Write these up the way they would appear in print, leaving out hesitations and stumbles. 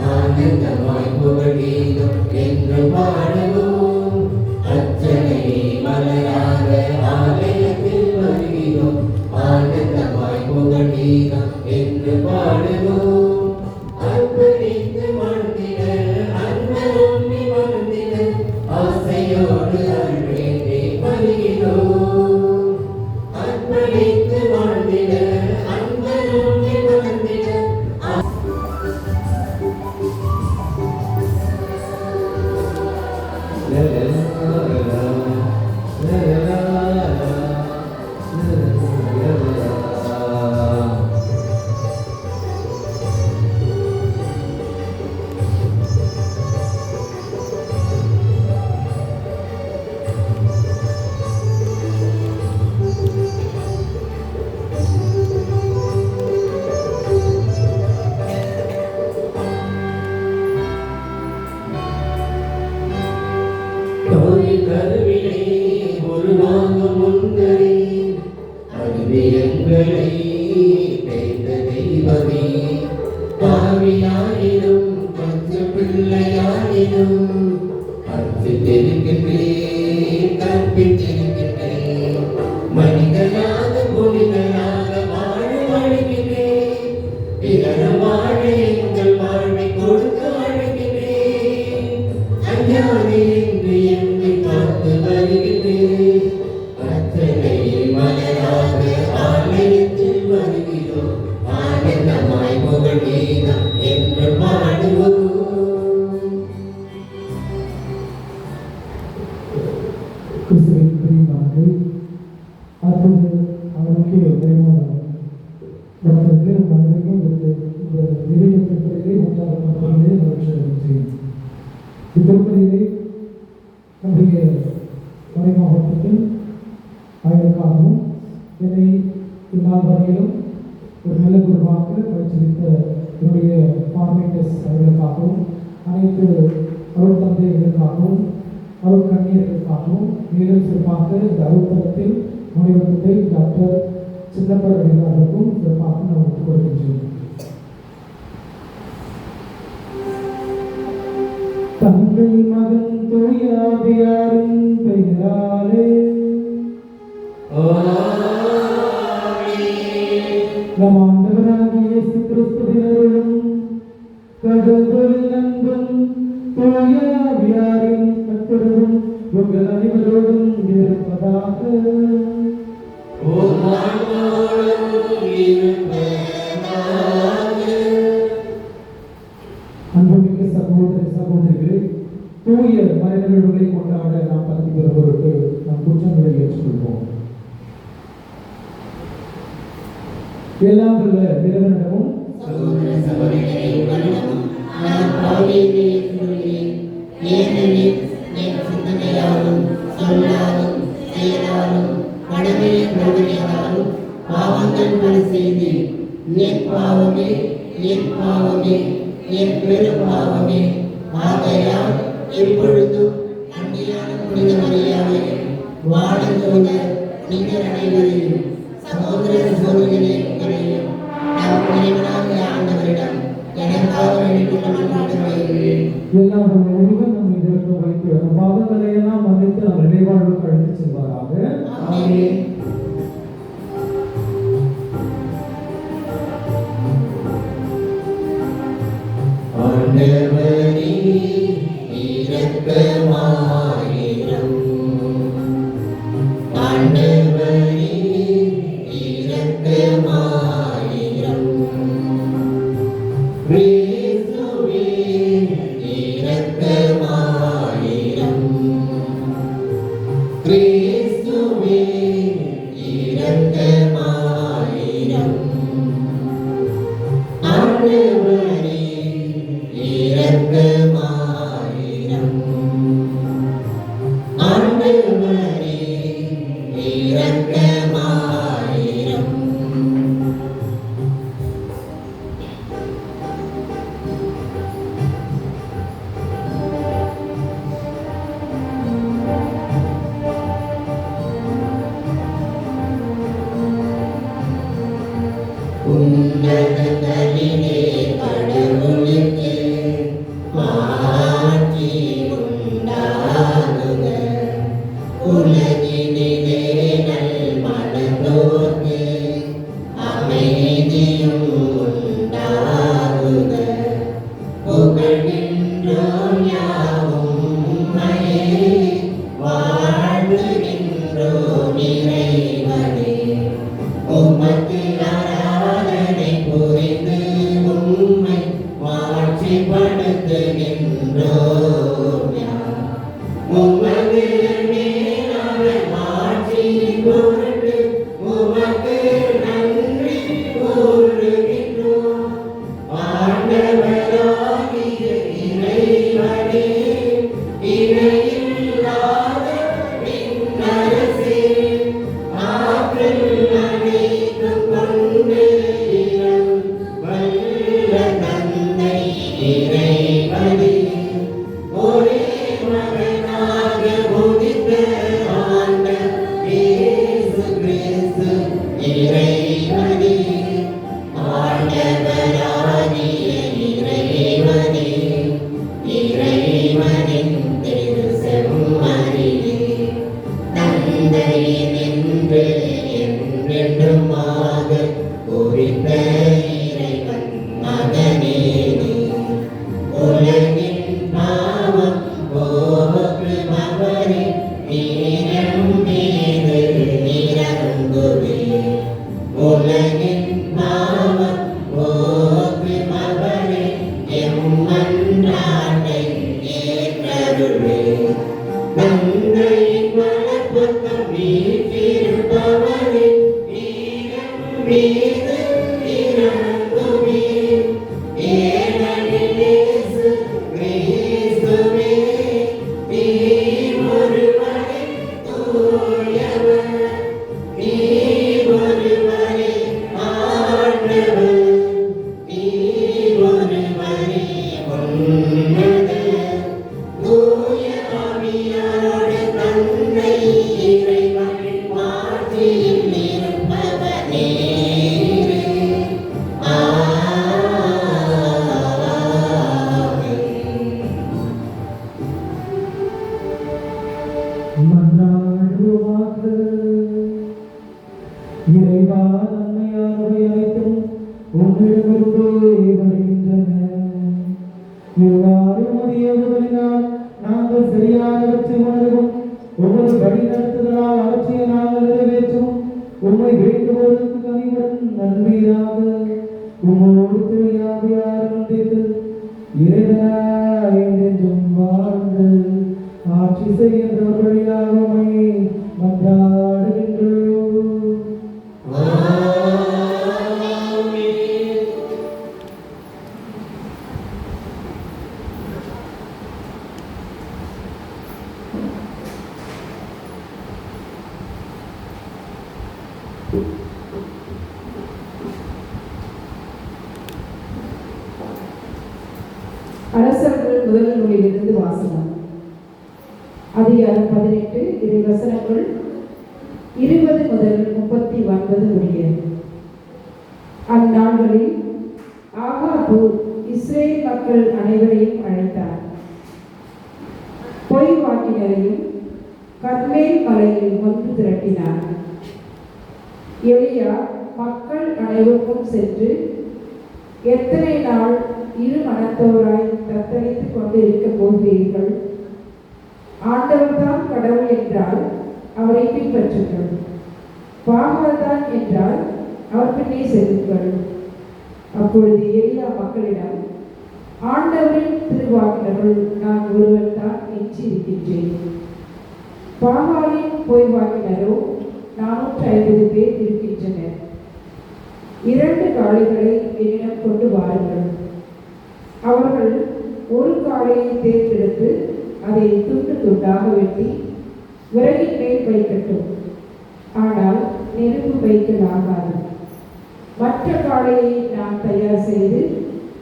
ஆனந்தமாய் புகழீதம் என்று பாடுவோம். அர்ச்சனை மலராக ஆலயத்தில் வருகிறோம். ஆனந்தமாய் புகழீதம் என்று பாடுவோம். அர்ப்பணித்து வாழ்ந்திட அன்பரும் வாழ்ந்திட ஆசையோடு அருள்வேண்டி வருகிறோம். அர்ப்பணித்து வாழ்ந்திட அன்பரும் வாழ்ந்திட கருவினை உருவாங்க முன்னரே அறிவியங்களை பெய்த தெய்வமே, பாவியாயினும் பஞ்ச பிள்ளையாயினும் அர்ப்பித்திருக்கின்றேன், கற்பித்திருக்கின்றேன். மனிதனாக புனிதனாக வாழ வழிகின்றேன். பிறர் வாழ எங்கள் வாழ்வை கொடுக்க அழைக்கின்றேன். அஞ்ஞானி என்று என்னை பார்த்து வருகின்றேன். அத்தனை மலராக ஆலயத்தில் வருகிறோம். ஆனந்தமாய் புகழீதம் என்று பாடுவோம். கிறிஸ்துவின் பிரியமானவர்களே, அப்போது அவருக்கு இந்த நிலையத்திலே ஒன்றாக திருப்பதியிலே நம்முடைய மறை மாவட்டத்தில் ஆயிரக்காகவும் என்னை இந்நாள் வரையிலும் ஒரு நல்ல குருவாக பயிற்சித்த என்னுடைய ஃபார்மேட்டர்ஸ் அவர்களுக்காகவும் அனைத்து அருள் தந்தையர்களுக்காகவும் அருள் கண்ணியர்களுக்காகவும் மேலும் சிறப்பாக இந்த அருள்தலத்தில் முனைவத்தை டாக்டர் சின்னப்பர் அவர்களுக்கும் சிறப்பாக நான் ஒப்புக் கொடுக்கின்றேன். தந்தை மகன் தூயாவியாரின் பெயராலே நம் ஆண்டவராகிய இயேசு கிறிஸ்துவின் கடவுளின் அன்பும் தூயாவியாரின் நட்புறவும் உங்கள் அனைவரோடும் இருப்பதாக. அன்புமிக்க சகோதர சகோதரிகளே, தூய மறைநிகழ்வுகளை கொண்டாட நாம் பற்றி பெறும் பொருட்டு நம் குற்றங்களை ஏற்றுக்கொள்வோம். எல்லாம் உள்ள இறைவனிடமும் சிந்தனையாலும் சொல்லாலும் செயலாலும் கடமையை பிரதியாலும் பாவங்கள் பல செய்தி என் பாவமே என் பாவமே என் பெரும் பாவமே. ஆகையால் எப்பொழுதும் அன்னையான புனித மரியாதை வாழந்தோங்க நீங்கள் அனைவரையும் சகோதர சகோதரிகளையும் நம் இறைவனாக ஆண்டவரிடம் எனக்காக வேண்டிக் கொள்கிறேன். எல்லாம் ஒருவன் நம் இதற்கு வைத்து அந்த பாவங்களை எல்லாம் மன்னித்து நம் நினைவாழ்வுக்கு அழைத்து செல்வாராக. ஆமென். ஆண்டவரே இரக்கமாயிரும். ஆண்டவரே இரக்கமாயிரும். கிறிஸ்துவே இரக்கமாயிரும். கிறிஸ்துவே இரக்கமாயிரும். ஆண்டவரே இரக்கமாயிரும். ஆண்டவரே இரக்கமாயிரும். அடுத்து நின்றோம் யாம். உமது மேலான மாட்சியின் பொருட்டு உமக்கு நன்றி கூறுகின்றோம். ஆண்டவராகிய இறைவனே, இணையில்லாத விண்ணரசே, ஆற்றல் அனைத்தும் கொண்டு இனம் வல்ல தந்தை இறைவனே, ஒரே மகனாக உதித்த ஆண்டவர் இயேசு கிறிஸ்து இறைவனே, ஆண்டவராகிய இறைவனே, இறைவனின் திரு செம்மறியே, தந்தையினின்று என்றென்றுமாக உரித்த இறைவன் மகனே நீ. உலகின் பாவம் போக்கு மகனே, நீரம் மீது இறங்குவே. உலகின் பாவம் போக்கு மகனே, எம்மன்றாட்டை ஏற்றருளே. தந்தையின் வலப்பக்கம் வீற்றிருப்பவரே, நீரம் மீது இறங்குவே. ஏனெனில் இயேசு கிறிஸ்துவே நீர் ஒருவரே தூயவர், நீர் ஒருவரே ஆண்டவர், நீர் ஒருவரே உன்னதர். தூய ஆவியாரோடு தந்தை இறைவனின் மாட்சியில் இருப்பவர் நீரே. மன்றாடுவோமாக. இறைவா, நன்மையானவை அனைத்தும் உம்மிடமிருந்தே வருகின்றன. இவ்வாறு உமது ஏவுதலினால் நாங்கள் சரியானவற்றை உணரவும், உமது வழி நடத்துதலால் அவற்றை நாங்கள் நிறைவேற்றும் உம்மை வேண்டுவோருக்கு கனிவுடன் நன்மையாக உம்மோடு தூயாவியார் ஒன்றித்து இறைவனாய் என்றென்றும் வாழ்ந்து ஆட்சி செய்கின்றவர் வழியாக உம்மை மன்றாடுகின்றோம். அரசர்கள் முதல் நூலிலிருந்து வாசகம். அதிகாரம் 18, இறை வசனங்கள் 20 முதல் 39 முடிய. அந்நாள்களில் ஆகாபு இஸ்ரேல் மக்கள் அனைவரையும் அழைத்தார். பொய் வாக்கினரையும் கர்மேல் மலையில் ஒன்று திரட்டினார். எலியா மக்கள் அனைவருக்கும் சென்று, எத்தனை நாள் இரு மனத்தோராய் தத்தளித்துக் கொண்டு இருக்க போகிறீர்கள்? ஆண்டவர்தான் கடவுள் என்றால் அவரை பின்பற்றுங்கள், பாகால் தான் என்றால் அவர் பின்னே செல்லுங்கள். அப்பொழுது எலியா மக்களிடம், ஆண்டவரின் திருவாக்கினர்கள் நான் ஒருவன் தான் எஞ்சி இருக்கின்றேன். பாகாலின் பொய் வாக்கினரோ 450 பேர் இருக்கின்றனர். 2 காளைகளை என்னிடம் கொண்டு வாருங்கள். அவர்கள் ஒரு காளையை தேர்ந்தெடுத்து அதை துண்டு துண்டாக வெட்டி விறகின் மேல் வைக்கட்டும். ஆனால் நெருப்பு வைக்கலாகாது. மற்ற காளையை நான் தயார் செய்து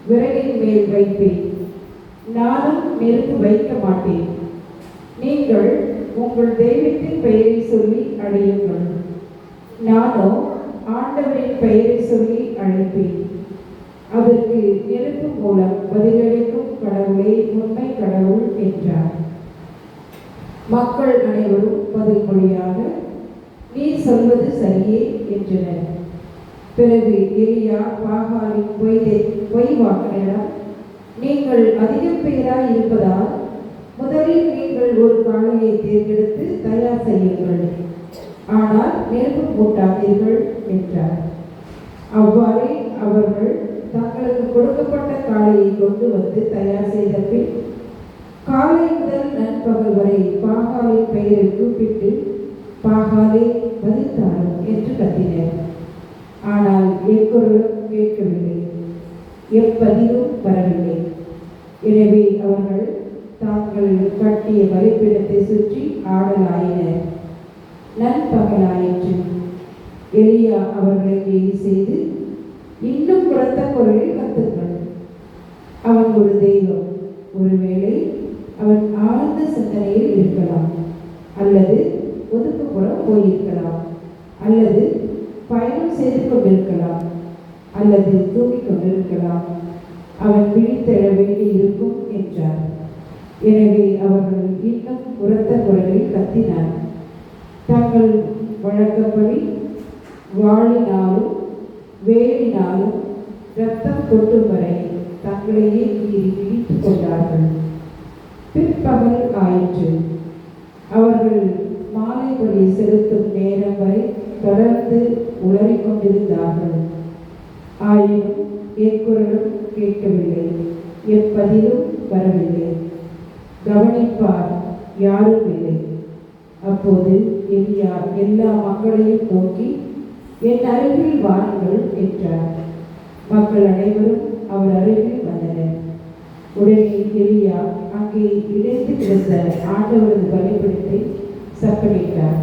விறகின் மேல் வைப்பேன். நானும் நெருப்பு வைக்க மாட்டேன். நீங்கள் உங்கள் தெய்வத்தின் பெயரை சொல்லி அழையுங்கள். நானோ ஆண்டவரின் பெயரை சொல்லி அழைப்பேன். அதற்கு நெருப்பு மூலம் பதிலளிக்கும் கடவுளே உண்மை கடவுள் என்றார். மக்கள் அனைவரும் பதில் மொழியாக, நீ சொல்வது சரியே என்றனர். பிறகு எலியா பாகாலின் பொய் வாக்கினரிடம், நீங்கள் அதிகம் பேராய் இருப்பதால் முதலில் நீங்கள் ஒரு காளையை தேர்ந்தெடுத்து தயார் செய்யுங்கள். ஆனால் நெருப்பு மூட்டாதீர்கள் என்றார். அவ்வாறே அவர்கள் தங்களுக்கு கொடுக்கப்பட்ட காளையை கொண்டு வந்து தயார் செய்து நண்பகல் வரை பாகாலின் பெயரை கூப்பிட்டு பாகாலே பதித்தாரும் என்று கத்தினர். ஆனால் எக்குரலும் கேட்கவில்லை, எப்பதிலும் வரவில்லை. எனவே அவர்கள் தாங்கள் கட்டிய பலிபீடத்தை சுற்றி ஆடலாயினர். நண்பகலாயிற்று. எலியா அவர்களை கேலி செய்து, இன்னும் உரத்த குரலில் கத்துங்கள், அவன் ஒரு தெய்வம். ஒருவேளை அவன் ஆழ்ந்த சிந்தனையில் இருக்கலாம், அல்லது ஒதுக்குப்புற போயிருக்கலாம், அல்லது பயணம் செய்து கொண்டிருக்கலாம், அல்லது தூங்கிக் கொண்டிருக்கலாம். அவன் விழித்தெழ வேண்டி இருக்கும் என்றார். எனவே அவர்கள் இன்னும் உரத்த குரலில் கத்தினார். தங்கள் வழக்கப்படி வாளினாலும் வேலினாலும் இரத்தம் கொட்டும் வரை தங்களையே கீறி இடித்துக் கொண்டார்கள். பிற்பகல் ஆயிற்று. அவர்கள் மாலை பலி செலுத்தும் நேரம் வரை தொடர்ந்து உளறிக் கொண்டிருந்தார்கள். ஆயினும் எக்குரலும் கேட்கவில்லை, எப்பதிலும் வரவில்லை. கவனிப்பார் யாரும் இல்லை. அப்போது எலியா எல்லா மக்களையும் நோக்கி, என் அருகில் வாருங்கள் என்றார். மக்கள் அனைவரும் அவர் அருகில் வந்தனர். உடனே எலியா அங்கே இணைந்து கிடந்த ஆண்டவரது பலிபீடத்தை சப்பனிட்டார்.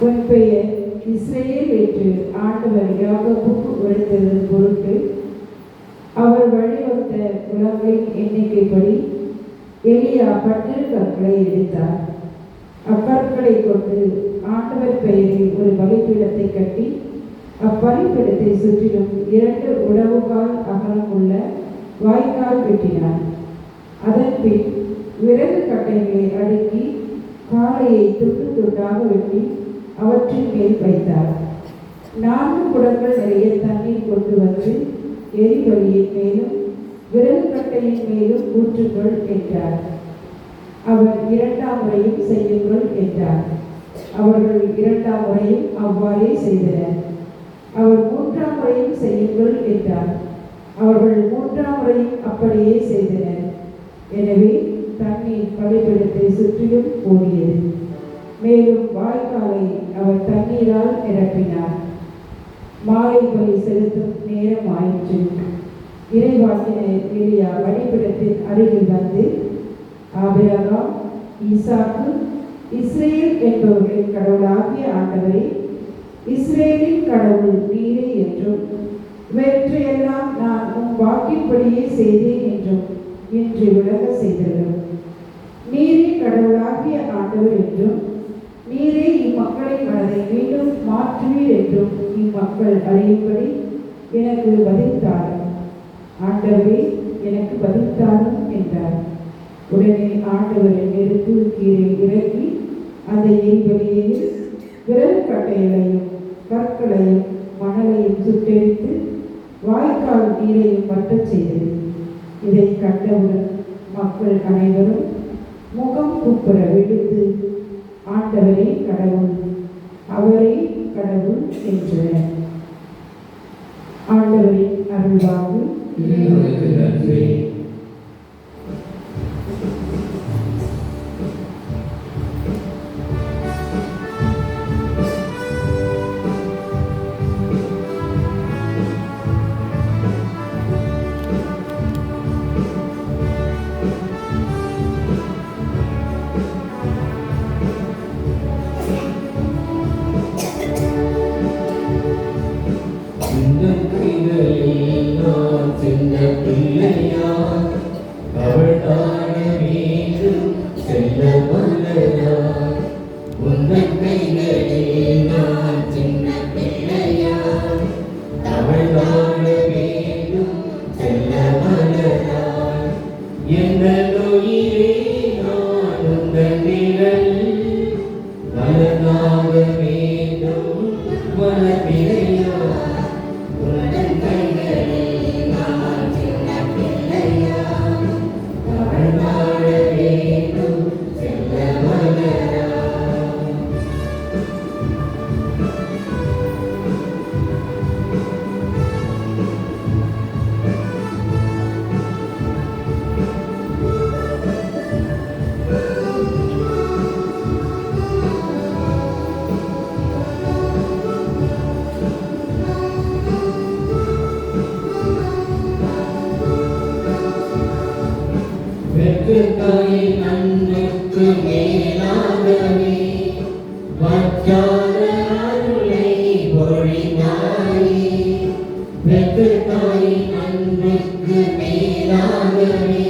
உன் பெயர் இஸ்ரவேல் என்று ஆண்டவர் யாக்கோபுக்கு உரைத்தது பொருட்டு அவர் வழிவகுத்த குலங்களின் எண்ணிக்கைப்படி எலியா 12 கற்களை எடுத்தார். அக்கற்களை கொண்டு ஆண்டவர் பெயரில் ஒரு பலிபீடத்தை கட்டி அப்பலிபீடத்தை சுற்றிலும் 2 உடவுகால் அகலமுள்ள வாய்க்கால் வெட்டினார். அதன் பின் விறகு கட்டைகளை அடுக்கி காளையை துண்டு துண்டாக வெட்டி அவற்றின் மேல் வைத்தார். 4 குடங்கள் நிறைய தண்ணீர் கொண்டு வந்து எரிபலியின் மேலும் விறகு கட்டையின் மேலும் ஊற்றுங்கள் என்றார். அவர் 2ஆம் முறையும் செய்யுங்கள் என்றார். அவர்கள் 2ஆம் முறையும் அவ்வாறே செய்தனர். அவர் 3ஆம் முறையும் செய்யுங்கள் என்றார். அவர்கள் 3ஆம் முறையும் அப்படியே செய்தனர். எனவே தண்ணீர் பலிபீடத்தை சுற்றிலும் ஓடியது. மேலும் வாய்க்காலை அவர் தண்ணீரால் நிரப்பினார். மாலை பலி செலுத்தும் நேரம் ஆயிற்று. இறைவாக்கினர் எலியா பலிபீடத்தின் அருகில் வந்து, ஆபிரகாம், ஈசாக்கு, இஸ்ரேல் என்பவர்களின் கடவுளாகிய ஆண்டவரே, இஸ்ரேலின் கடவுள் நீரே என்றும் இவற்றையெல்லாம் நான் உன் வாக்கின்படியே செய்தேன் என்றும் இன்று விளங்க செய்தீர்கள். நீரே கடவுளாகிய ஆண்டவர் என்றும் நீரே இம்மக்களின் மனதை மீண்டும் மாற்றுவீர் என்றும் இம்மக்கள் அறியும்படி எனக்கு பதில் தாரும். ஆண்டவரே, எனக்கு பதில் தாரும் என்றார். உடனே ஆண்டவரின் நெருப்பு கீழே இறக்கி அந்த எரிபலியில் விறகு கட்டைகளையும் கற்களையும் மணலையும் சுட்டெரித்து வாய்க்கால் நீரையும் வற்றச் செய்தது. இதை கண்டவுடன் மக்கள் அனைவரும் முகம் குப்புற விழுந்து, ஆண்டவரே கடவுள், அவரே கடவுள் என்றனர். ஆண்டவரின் அருள்வாக்கு. பெற்று தாயின் அன்புக்கு மேலாகவே வற்றாத அருளை பொழிந்தாயே. பெற்று தாயின் அன்புக்கு மேலாகவே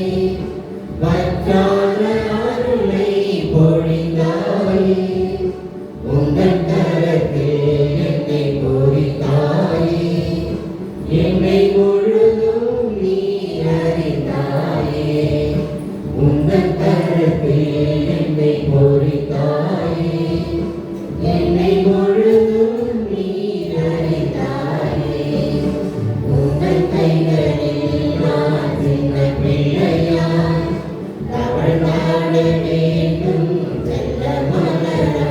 வற்றாத அருளை பொழிந்தாயே. உந்தன் கரத்தில் என்னை பொறித்தாயே. என்னை முழுதும் நீ அறிந்தாயே. உந்தன் கரத்தில் என்னை பொறித்தாயே. என்னை முழுதும் நீ அறிந்தாயே. உந்தன் கைகளில் நான் சின்ன பிள்ளையாய் தவழ்ந்தாட வேண்டும் செல்ல மலராய்.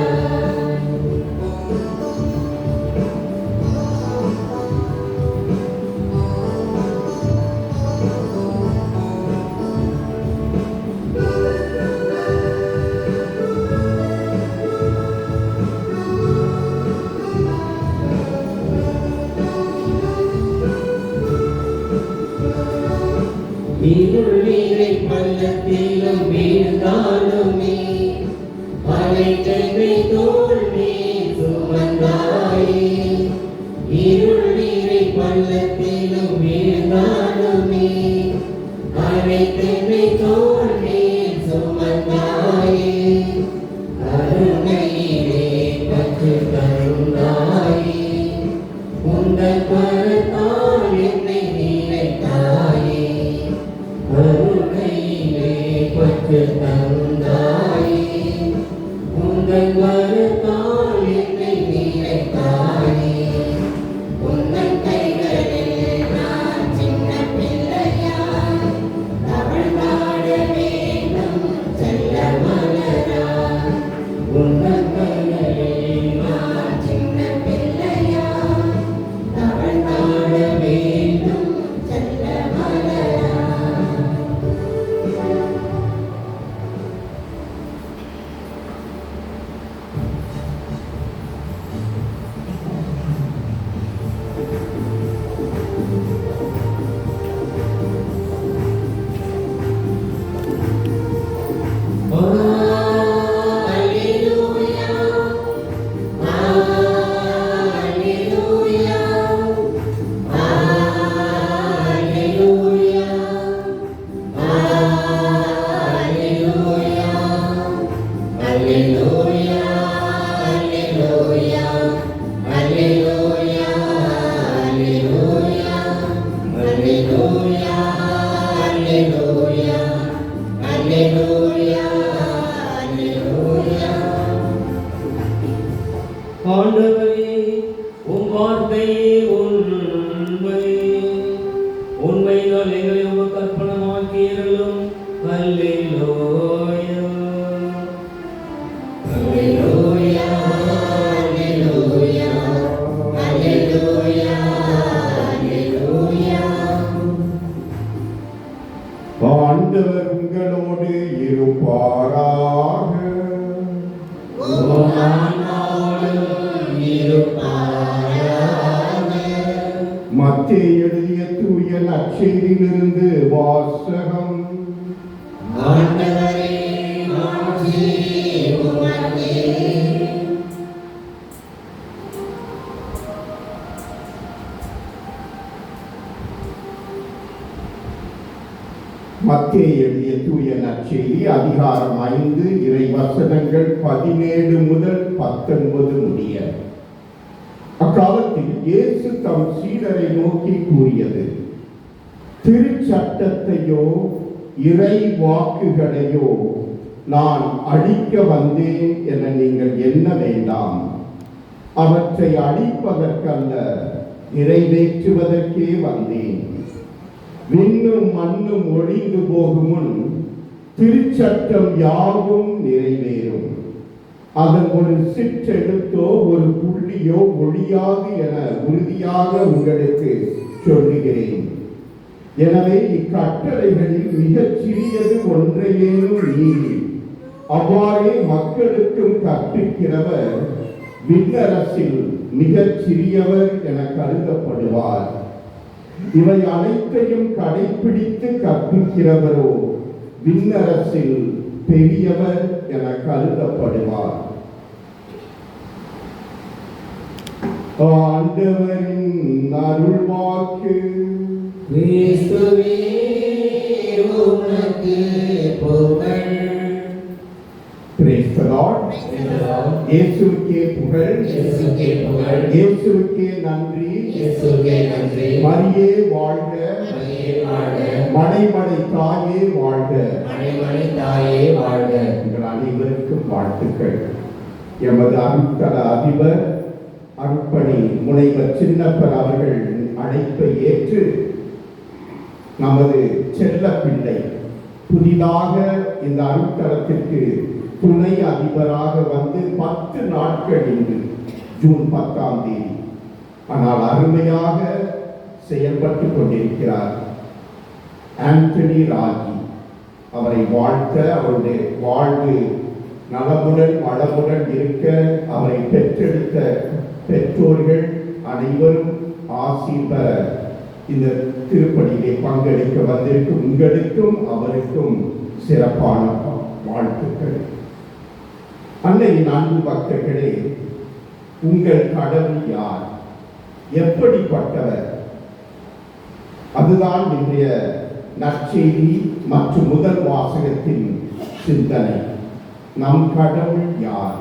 இருளினை பள்ளத்திலும் வீழ்ந்தாலுமே அலைகளை தோள் மேல் சுமந்தாயே. இருளினை பள்ளத்திலும் வீழ்ந்தாலுமே அலைகளை தோள் மேல் சுமந்தாயே. கருணையிலே பற்று தருந்தாயே. உந்தன் கரத்தால் என்னை நினைத்தாயே. கருணையிலே பற்று தந்தாயே. உந்தன் கரத்தால் என்னை நினைத்தாயே. உந்தன் கைகளில் நான் சின்ன பிள்ளையாய் தவழ்ந்தாட வேண்டும் செல்ல மலராய். உந்தன் கைகளில் நான் சின்ன பிள்ளையாய் தவழ்ந்தாட வேண்டும் செல்ல மலராய். ஆண்டவரே, உம் வார்த்தையே உண்மை. உண்மைகள் எங்களை உமக்கு அர்ப்பணமாக்கியருளும். அல்லேலூயா. அல்லேலூயா. அல்லேலூயா. அல்லேலூயா. அல்லேலூயா. ஆண்டவர் உங்களோடு இருப்பாராக. மத்தேயு எழுதிய தூய நற்செய்தியிலிருந்து வாசகம். மத்தேயு எழுதிய தூய நற்செய்தி அதிகாரம் 5 இறை வசனங்கள் 17 முதல் 19 முடிய. அக்காலத்தில் இயேசு தம் சீடரை நோக்கி கூறியது: திருச்சட்டத்தையோ இறை வாக்குகளையோ நான் அழிக்க வந்தேன் என நீங்கள் எண்ண வேண்டாம். அவற்றை அழிப்பதற்கல்ல, நிறைவேற்றுவதற்கே வந்தேன். விண்ணும் மண்ணும் ஒழிந்து போகும் முன் திருச்சட்டம் யாவும் நிறைவேறும். அதன் ஒரு சிற்றெழுத்தோ ஒரு புள்ளியோ ஒழியாது என உறுதியாக உங்களுக்கு சொல்லுகிறேன். எனவே இக்கட்டளைகளில் மிகச் சிறியது ஒன்றையேனும் மீறி அவ்வாறே மக்களுக்கும் கற்பிக்கிறவர் விண்ணரசில் மிகச் சிறியவர் என கருதப்படுவார். இவை அனைத்தையும் கடைபிடித்து கற்பிக்கிறவரோ விண்ணரசில் பெரியவர் என கருதப்படுவார். ஆண்டவரின் அருள்வாக்கு. கிறிஸ்துவே உமக்கு புகழ். Praise the Lord. இயேசுவுக்கே புகழ். இயேசுவுக்கே புகழ். இயேசுவுக்கே நன்றி. இயேசுவுக்கே நன்றி. மரியே வாழ்க. மரியே வாழ்க. மனைமனை தாயே வாழ்க. மணிமணி தாயே வாழ்க. உங்கள் அனைவருக்கும் வாழ்த்துக்கள். எமது அருட்தல அதிபர் அருட்பணி முனைவர் சின்னப்பர் அவர்கள் அழைப்பை ஏற்று நமது செல்ல பிள்ளை புதிதாக இந்த அருட்தலத்திற்கு துணை அதிபராக வந்து 10 நாட்கள் இன்று ஜூன் 10ஆம் தேதி. ஆனால் அருமையாக செயல்பட்டு கொண்டிருக்கிறார் ஆண்டனி ராஜி. அவரை வாழ்த்த, அவருடைய வாழ்வு நலமுடன் வளமுடன் இருக்க, அவரை பெற்றெடுத்த பெற்றோர்கள் அனைவரும் ஆசி பெற இந்த திருப்பணியை பங்கெடுக்க வந்திருக்கும் உங்களுக்கும் அவருக்கும் சிறப்பான வாழ்த்துக்கள். அன்னையின் அன்பு பக்தர்களே, உங்கள் கடவுள் யார்? எப்படிப்பட்டவர்? அதுதான் இன்றைய நற்செய்தி மற்றும் முதல் வாசகத்தின் சிந்தனை. நம் கடவுள் யார்?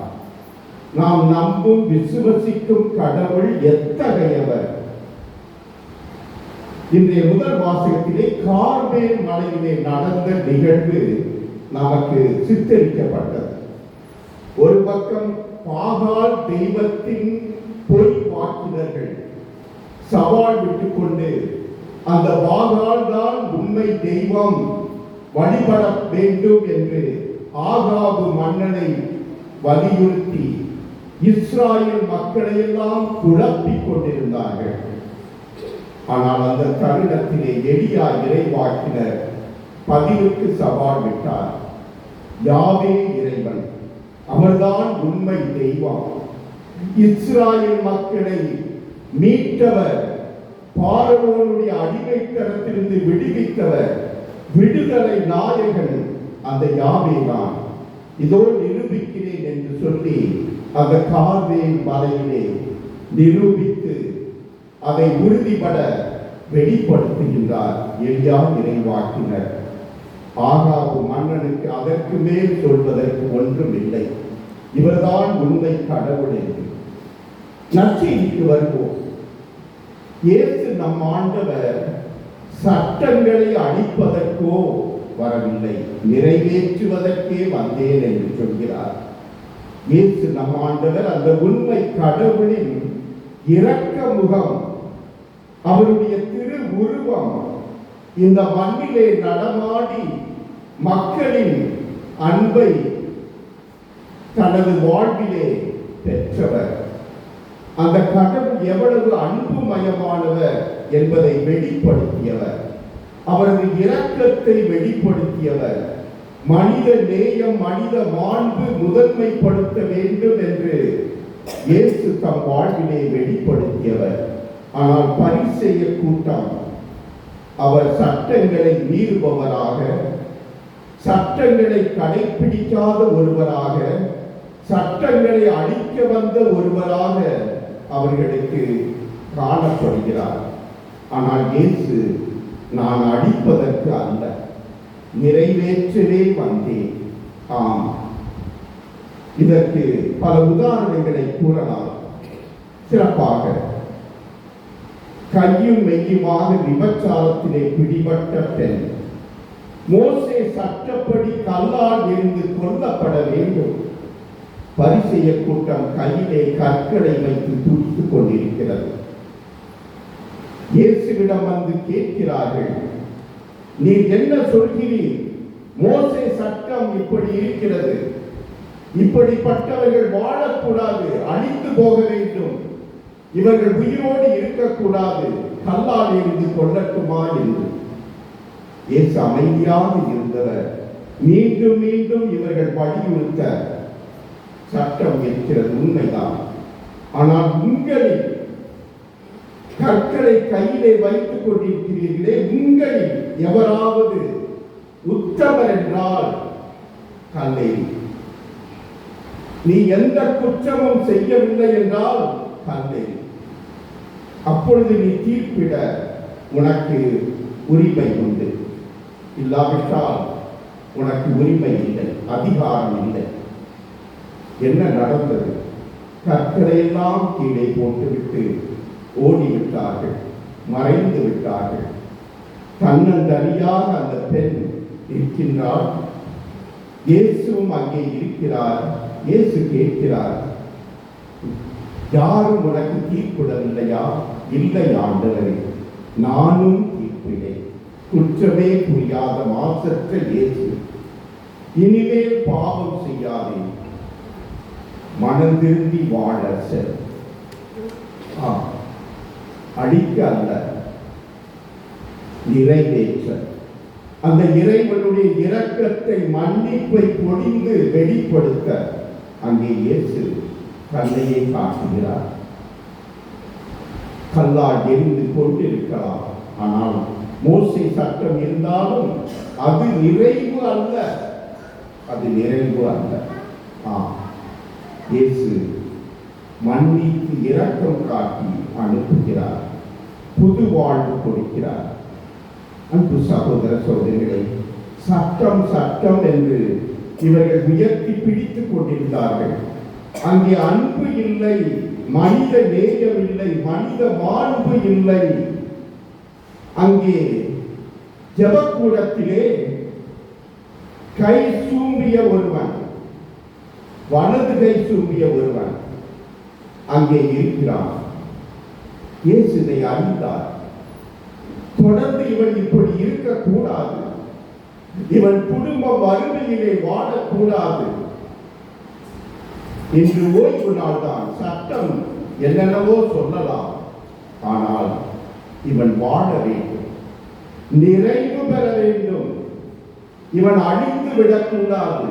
நாம் நம்பும் விசுவசிக்கும் கடவுள் எத்தகையவர்? இன்றைய முதல் வாசகத்திலே கார்மேல் மலையிலே நடந்த நிகழ்வு நமக்கு சித்தரிக்கப்பட்டது. ஒரு பக்கம் பாகால் தெய்வத்தின் பொய் வாக்கினர்கள் சவால் விட்டுக் கொண்டு அந்த பாகால் தான் உண்மை தெய்வம், வழிபட வேண்டும் என்று ஆகாபு மன்னனை வலியுறுத்தி இஸ்ராயேல் மக்களை எல்லாம் குழப்பிக் கொண்டிருந்தார்கள். ஆனால் அந்த தருணத்திலே எலியா இறைவாக்கினர் பதிலுக்கு சவால் விட்டார். யாவே இறைவன், அவர்தான் உண்மை தெய்வம், இஸ்ராயேல் மக்களை மீட்டவர், பார்வோனுடைய அடிமைத்தனத்திலிருந்து விடுவித்தவர், விடுதலை நாயகன் அந்த யாவே தான், இதோ நிரூபிக்கிறேன் என்று சொல்லி அந்த கார்மேல் மலையிலே நிரூபித்து அதை உறுதிபட வெளிப்படுத்துகின்றார் எலியா இறைவாக்கினர். ஆகாபு மன்னனுக்கு அதற்கு மேல் சொல்வதற்கு ஒன்றும் இல்லை. இவர்தான் உண்மை கடவுள் என்று. நற்செய்திக்கு வருவோம். இயேசு நம் ஆண்டவர் சட்டங்களை அழிப்பதற்கோ வரவில்லை, நிறைவேற்றுவதற்கே வந்தேன் என்று சொல்கிறார். இயேசு நம் ஆண்டவர் அந்த உண்மை கடவுளின் இரக்க முகம், அவருடைய திரு உருவம் இந்த மண்ணிலே நடமாடி மக்களின் அன்பை தனது வாழ்விலே பெற்றவர். அந்த கடவுள் எவ்வளவு அன்புமயமானவர் என்பதை வெளிப்படுத்தியவர், அவரது இரக்கத்தை வெளிப்படுத்தியவர், மனித நேயம், மனித மாண்பு முதன்மைப்படுத்த வேண்டும் என்று இயேசு தம் வாழ்விலே வெளிப்படுத்தியவர். ஆனால் பரிசேய கூட்டம் அவர் சட்டங்களை மீறுபவராக, சட்டங்களை கடைபிடிக்காத ஒருவராக, சட்டங்களை அழிக்க வந்த ஒருவராக அவர்களுக்கு காணப்படுகிறார். ஆனால் இயேசு, நான் அழிப்பதற்கு அல்ல, நிறைவேற்றவே வந்தேன். ஆம், இதற்கு பல உதாரணங்களை கூறலாம். சிறப்பாக கையும் மெய்யுமாக விபச்சாரத்திலே பிடிபட்ட பெண், மோசே சட்டப்படி கல்லால் எறிந்து கொல்லப்பட வேண்டும். பரிசேய கூட்டம் கையிலே கற்களை வைத்து துடித்துக் கொண்டிருக்கிறது. இயேசுவிடம் வந்து கேட்கிறார்கள், நீர் என்ன சொல்கிறீர்? மோசே சட்டம் இப்படி இருக்கிறது, இப்படிப்பட்டவர்கள் வாழக்கூடாது, அழிந்து போக வேண்டும், இவர்கள் உயிரோடு இருக்கக்கூடாது, கல்லால் எறிந்து கொள்ளட்டுமா என்று. இயேசு அமைதியாக இருந்தவர் மீண்டும் மீண்டும் இவர்கள் வலியுறுத்த, சட்டம் இருக்கிறது உண்மைதான், ஆனால் உங்களில் கற்களை கையிலே வைத்துக் கொண்டிருக்கிறீர்களே, உங்களில் எவராவது உத்தமர் என்றால் கல்லேறி. நீ எந்த குற்றமும் செய்யவில்லை என்றால் கல்லேறி. அப்பொழுது நீ தீர்ப்பிட உனக்கு உரிமை உண்டு. இல்லாவிட்டால் உனக்கு உரிமை இல்லை, அதிகாரம் இல்லை. என்ன நடந்தது? கற்களையெல்லாம் கீழே போட்டுவிட்டு ஓடிவிட்டார்கள், மறைந்து விட்டார்கள். தன்னந்தனியாக அந்த பெண் இருக்கின்றார். இயேசுவும் அங்கே இருக்கிறார். இயேசு கேட்கிறார், யாரும் உனக்கு தீர்ப்பிடவில்லையா? இல்லை ஆண்டவரே, நானும் தீர்ப்பிடேன். குற்றமே புரியாத மாசற்ற இயேசு, இனிமேல் பாவம் செய்யாதே, மனம் திரும்பி வாழ செல். அடிக்க அல்ல, நிறைவேற்ற. அந்த இறைவனுடைய இரக்கத்தை, மன்னிப்பை பொழிந்து வெளிப்படுத்த அங்கே இயேசு கல்லையை காட்டுகிறார். கல்லால் எரிந்து கொண்டிருக்கலாம், ஆனால் மோசே சட்டம் இருந்தாலும் அது நிறைவு அல்ல, அது நிறைவு அல்ல. இயேசு மன்னித்து இரக்கம் காட்டி அனுப்புகிறார், புது வாழ்வு கொடுக்கிறார். அன்பு சகோதர சகோதரிகளை, சட்டம் சட்டம் என்று இவர்கள் உயர்த்தி பிடித்துக் கொண்டிருந்தார்கள். அங்கே அன்பு இல்லை, மனித நேயம் இல்லை, மனித மாண்பு இல்லை. அங்கே ஜெபக்கூடத்திலே கை சூம்பிய ஒருவன், வலது கை சூம்பிய ஒருவன் அங்கே இருக்கிறான். இயேசு இதை அறிந்தார். தொடர்ந்து இவன் இப்படி இருக்கக்கூடாது, இவன் குடும்பம் வறுமையிலே வாழக்கூடாது. இன்று ஓய்வு நாள் தான், சட்டம் என்னென்னவோ சொல்லலாம், ஆனால் இவன் வாழ வேண்டும், நிறைவு பெற வேண்டும். இவன் அழிந்து விடக்கூடாது,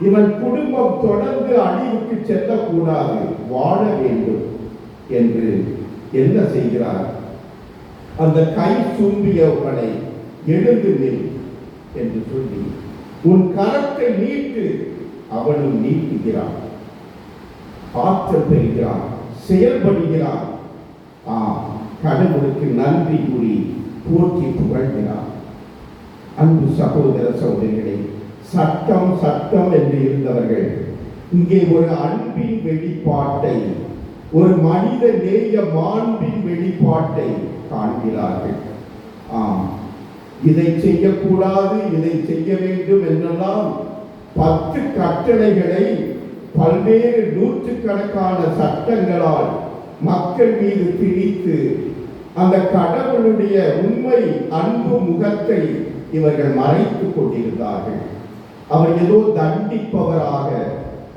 இவன் குடும்பம் தொடர்ந்து அழிவுக்கு செல்லக்கூடாது, வாழ வேண்டும் என்று என்ன செய்கிறார்? அந்த கை சூம்பியவனை எழுந்து நில் என்று சொல்லி உன் கரத்தை நீட்டு, அவனும் நீட்டுகிறான், ஆற்றல் பெறுகிறான், செயல்படுகிறான். கடவுளுக்கு நன்றி கூறி போற்றி புகழ்கிறான். அன்பு சகோதர சகோதரிகளே, சட்டம் சட்டம் என்று இருந்தவர்கள் இங்கே ஒரு அன்பின் வெளிப்பாட்டை, ஒரு மனித நேய மாண்பின் வெளிப்பாட்டை காண்கிறார்கள். இதை செய்யக்கூடாது, இதை செய்ய வேண்டும் என்றெல்லாம் 10 கட்டளைகளை பல்வேறு நூற்றுக்கணக்கான சட்டங்களால் மக்கள் மீது திணித்து அந்த கடவுளுடைய உண்மை அன்பு முகத்தை இவர்கள் மறைத்துக் கொண்டிருந்தார்கள். அவர் ஏதோ தண்டிப்பவராக,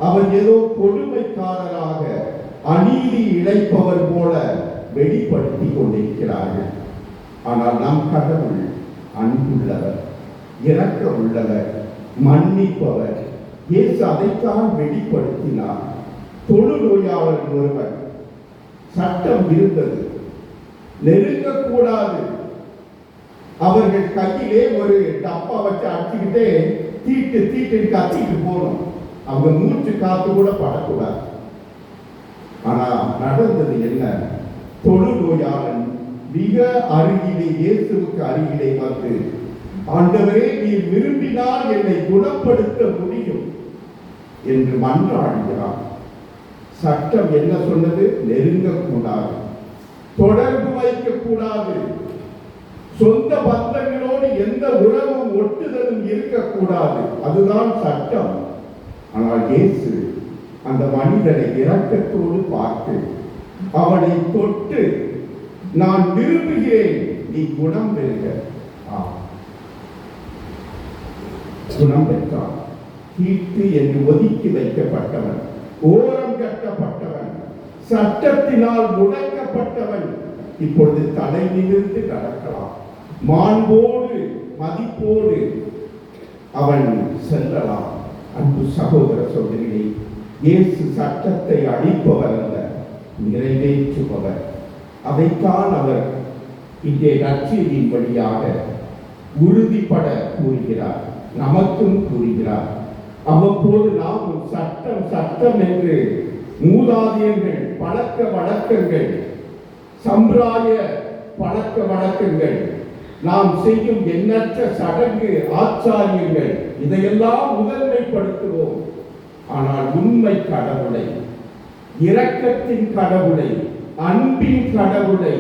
அவர் ஏதோ கொடுமைக்காரராக, அநீதி இழைப்பவர் போல வெளிப்படுத்தி கொண்டிருக்கிறார்கள். ஆனால் நம் கடவுள் அன்புள்ளவர், இரக்கம் உள்ளவர், மன்னிப்பவர். இயேசு அதைத்தான் வெளிப்படுத்தினார். தொழுநோயாளர் ஒருவர், சட்டம் இருந்தது, நெருங்கக்கூடாது. அவர்கள் கையிலே ஒரு டப்பா வச்சு அடிச்சுக்கிட்டே தீட்டு தீட்டு கத்திட்டு போகணும், அவங்க மூச்சு காத்து கூட படக்கூடாது. ஆனா நடந்தது என்ன? தொழுநோயாளன் மிக அருகிலே, இயேசுவுக்கு அருகிலே வந்து, ஆண்டவரே, நீ விரும்பினால் என்னை குணப்படுத்த முடியும் என்று மன்றாடுகிறான். சட்டம் என்ன சொன்னது? நெருங்கக்கூடாது, தொடர்பு வைக்கக்கூடாது, சொந்த பந்தங்களோடு எந்த உறவும் ஒட்டுதலும் இருக்கக்கூடாது. அதுதான் சட்டம். ஆனால் இயேசு அந்த மனிதனை இரக்கத்தோடு பார்த்து அவனை தொட்டு, நான் விரும்புகிறேன், நீ குணம் பெறுக. குணம் பெற்றான். தீட்டு என்று ஒதுக்கி வைக்கப்பட்டவன், ஓரம் கட்டப்பட்டவன், சட்டத்தினால் முடக்கப்பட்டவன் இப்பொழுது தலை நிமிர்ந்து நடக்கலாம். மாண்போடு மதிப்போடு அவன் செல்லலாம். அன்பு சகோதர சகோதரிகளே, இயேசு சட்டத்தை அழிப்பவர் அல்ல, நிறைவேற்றுபவர். அதைத்தான் அவர் இங்கே நற்செய்தியின் வழியாக உறுதிப்பட கூறுகிறார், நமக்கும் கூறுகிறார். அவ்வப்போது நாமும் சட்டம் சட்டம் என்று மூதாதையர்கள் பழக்க வழக்கங்கள், சம்பிரதாய பழக்க வழக்கங்கள், நாம் செய்யும் எண்ணற்ற சடங்கு ஆச்சாரியங்கள், இதையெல்லாம் முதன்மைப்படுத்துவோம். ஆனால் உண்மை கடவுளை, இரக்கத்தின் கடவுளை, அன்பின் கடவுளை,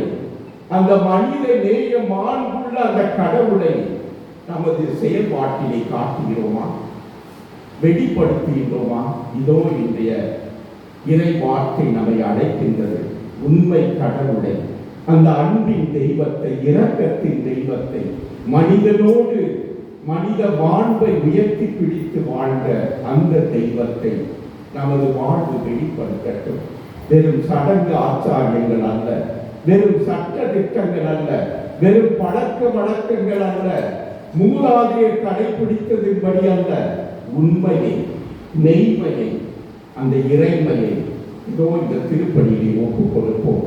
அந்த மனித நேய மாண்புள்ள அந்த கடவுளை நமது செயல்பாட்டிலே காட்டுகிறோமா, வெளிப்படுத்துகின்றோமா? இதோ இன்றைய இறை வார்த்தை நம்மை அழைக்கின்றது. உண்மை கடவுளை, அந்த அன்பின் தெய்வத்தை, இரக்கத்தின் தெய்வத்தை, மனிதனோடு மனித வாழ்வை உயர்த்தி பிடித்து வாழ்ந்த அந்த தெய்வத்தை நமது வாழ்வு வெளிப்படுத்தட்டும். வெறும் சடங்கு ஆச்சாரியங்கள் அல்ல, வெறும் சட்ட திட்டங்கள் அல்ல, வெறும் பழக்க வழக்கங்கள் அல்ல, மூதாதையர் கடைபிடித்ததின்படி அல்ல, உண்மையை, மெய்மையை, அந்த இறைமையை இதோ இந்த திருப்பணியை ஒப்புக் கொடுப்போம்.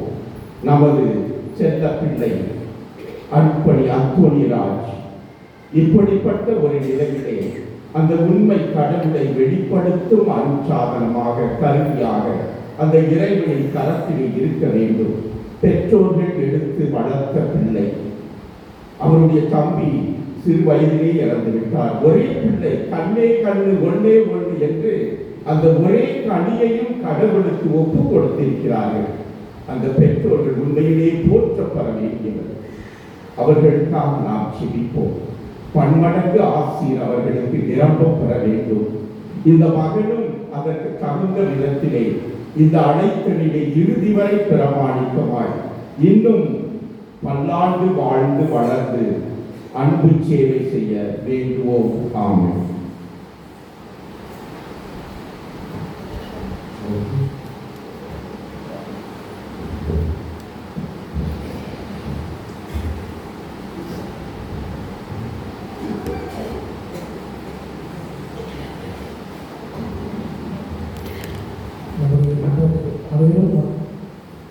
நமது செல்ல பிள்ளை அன்பணி அந்தோணிராஜ் இப்படிப்பட்ட ஒரு நிலையிலே அந்த உண்மை கடவுளை வெளிப்படுத்தும் அருட்சாதனமாக, கருவியாக அந்த இறைவனின் கரத்திலே இருக்க வேண்டும். பெற்றோர்கள் எடுத்து வளர்த்த பிள்ளை, அவருடைய தம்பி சிறு வயதிலே இறந்து விட்டார். ஒரே பிள்ளை, கண்ணே கண்ணு ஒன்னே ஒன்று என்று அந்த ஒரே கனியையும் கடவுளுக்கு ஒப்பு கொடுத்திருக்கிறார்கள். அந்த பெற்றோர்கள் உண்மையிலே போற்றப்பட வேண்டியவர். அவர்களுக்காக நாம் செபிப்போம். பன்மடங்கு ஆசீர் அவர்களுக்கு நிரம்ப பெற வேண்டும். இந்த மகனும் அதற்கு தகுந்த விதத்திலே இந்த அழைத்தலிலே இறுதி வரை பிரமாணிக்கமாய் இன்னும் பல்லாண்டு வாழ்ந்து வளர்ந்து அன்பு சேவை செய்ய வேண்டுவோம். ஆமென்.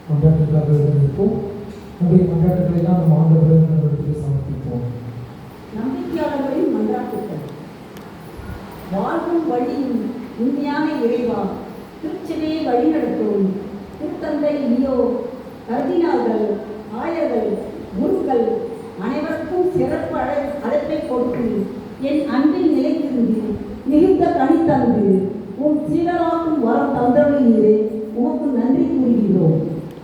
மன்றாட்டுக்காக இருப்போம். நம்முடைய மன்றாட்டுகளை தான் நம்ம ஆண்டவரிடம் நம்மிடத்தில் சமர்ப்பிப்போம். நம்பிக்கையாளர்களின் மன்றாட்டுக்கள். வாழ்வும் வழியும் உண்மையான இறைவா, திருச்சபையை வழிநடத்தும் திருத்தந்தை லியோ, கர்தினால்கள், ஆயர்கள், குருக்கள் அனைவருக்கும் சிறப்பு அழைப்பை கொடுத்து என் அன்பில் நிலைத்திருந்து மிகுந்த கனி தந்து உன் சீடராக்கும் வரம் தந்தவர்களே உமக்கு நன்றி கூறுகிறோம்.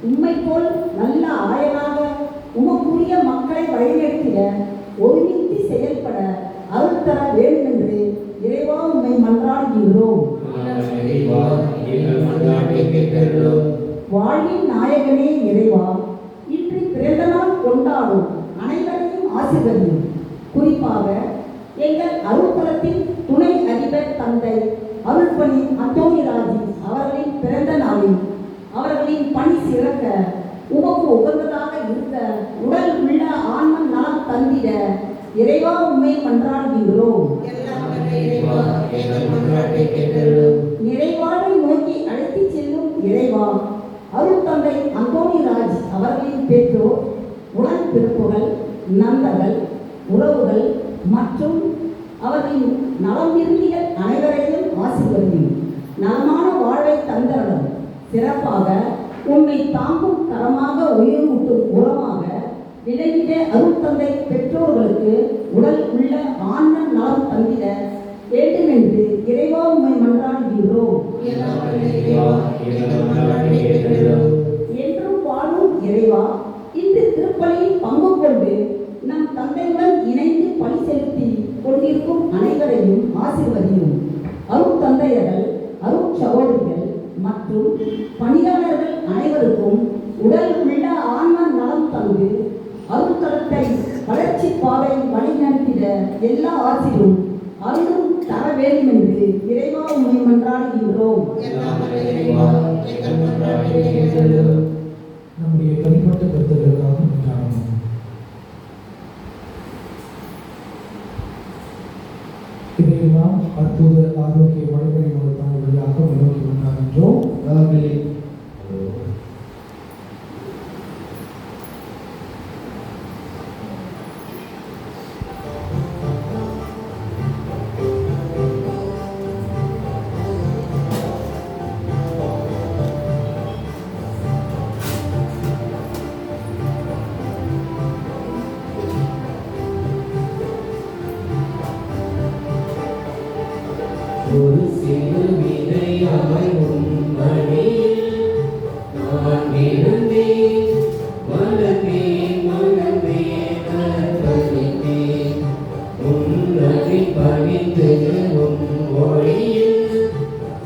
உம்மை போல் நல்ல ஆயராக உமக்குரிய மக்களை வழிநடத்திட ஒருமித்து செயல்பட அருள் தர வேண்டும் என்று இறைவா உம்மை மன்றாடுகிறோம். வாழ்வின் நாயகனே இறைவா, இன்று பிறந்த நாள் கொண்டாடும் அனைவரையும் ஆசீர்வதியும். குறிப்பாக எங்கள் அருள்தலத்தின் துணை அதிபர் தந்தை அருள்பணி அந்தோணிராஜ் அவர்களின் பிறந்த நாளில் அவர்களின் பணி சிறக்க உமக்கு உகந்ததாக இருக்க உடல் உள்ள ஆன்ம நலம் தந்திட இறைவா உம்மை மன்றாடுகின்றோம். நிறைவாழ்வை நோக்கி அழைத்து செல்லும் இறைவா, அருள் தந்தை அந்தோணிராஜ் அவர்களின் பெற்றோர், உடன் பிறப்புகள், நண்பர்கள், உறவுகள் மற்றும் அவர்களின் நலம் விரும்பிகள் அனைவரையும் ஆசீர்வதியும். நலமான வாழ்வை தந்தரணும். சிறப்பாக உன்னை தாங்கும் கரமாக உயிரூட்டும் உரமாக விலகிட அருள் தந்தை பெற்றோர்களுக்கு உடல் உள்ள ஆன்ம நலம் தந்திட வேண்டும் என்று இறைவா உம்மை மன்றாடுகிறோம். என்றும் வாழும் இறைவா, இன்று திருப்பலியில் பங்கு கொண்டு நம் தந்தையுடன் இணைந்து பணி செலுத்தி கொண்டிருக்கும் அனைவரையும் ஆசீர்வதியும். அருள் தந்தையர்கள், அருள் சகோதரிகள் மற்றும் பணியாளர்கள் அனைவருக்கும் உடல் உள்ள ஆன்ம நலம் தந்து அருள் தளத்தை வளர்ச்சி பாதை வழிநடத்திட எல்லா ஆசிரும் அருளும் தர வேண்டும் என்று இறைவா உம்மை மன்றாடுகின்றோம். நம்முடைய தனிப்பட்ட கருத்துக்களுக்காக மன்றாடுவோம். இதையெல்லாம் அற்புத ஆரோக்கிய வழிமுறை மூலத்தான் வழியாக முன்னோக்கி கொண்டாடுகின்றோம். ஒரு சிறு விதையாய் உன் மடியில் நான் விழுந்தேன், மலர்ந்தேன், மலர்ந்தேன், கற்பழித்தேன். உன்னடி பணிந்து உன் ஒளியில்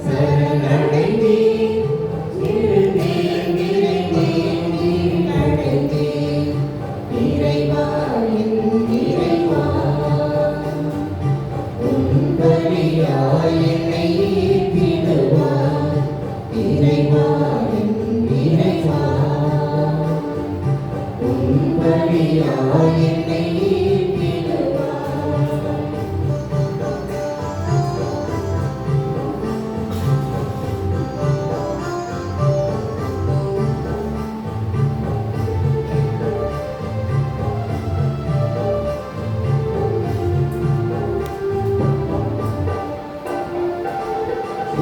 சரணடைந்தேன், விழுந்தேன், விழுந்தேன், வீழ்ந்தடைந்தேன். இறைவா, என் இறைவா, உன் பலியாய் என்னை ஏற்றிடுவாய். இறைவா, என் இறைவா, உன் பலியாய் என்னை ஏற்றிடுவாய்.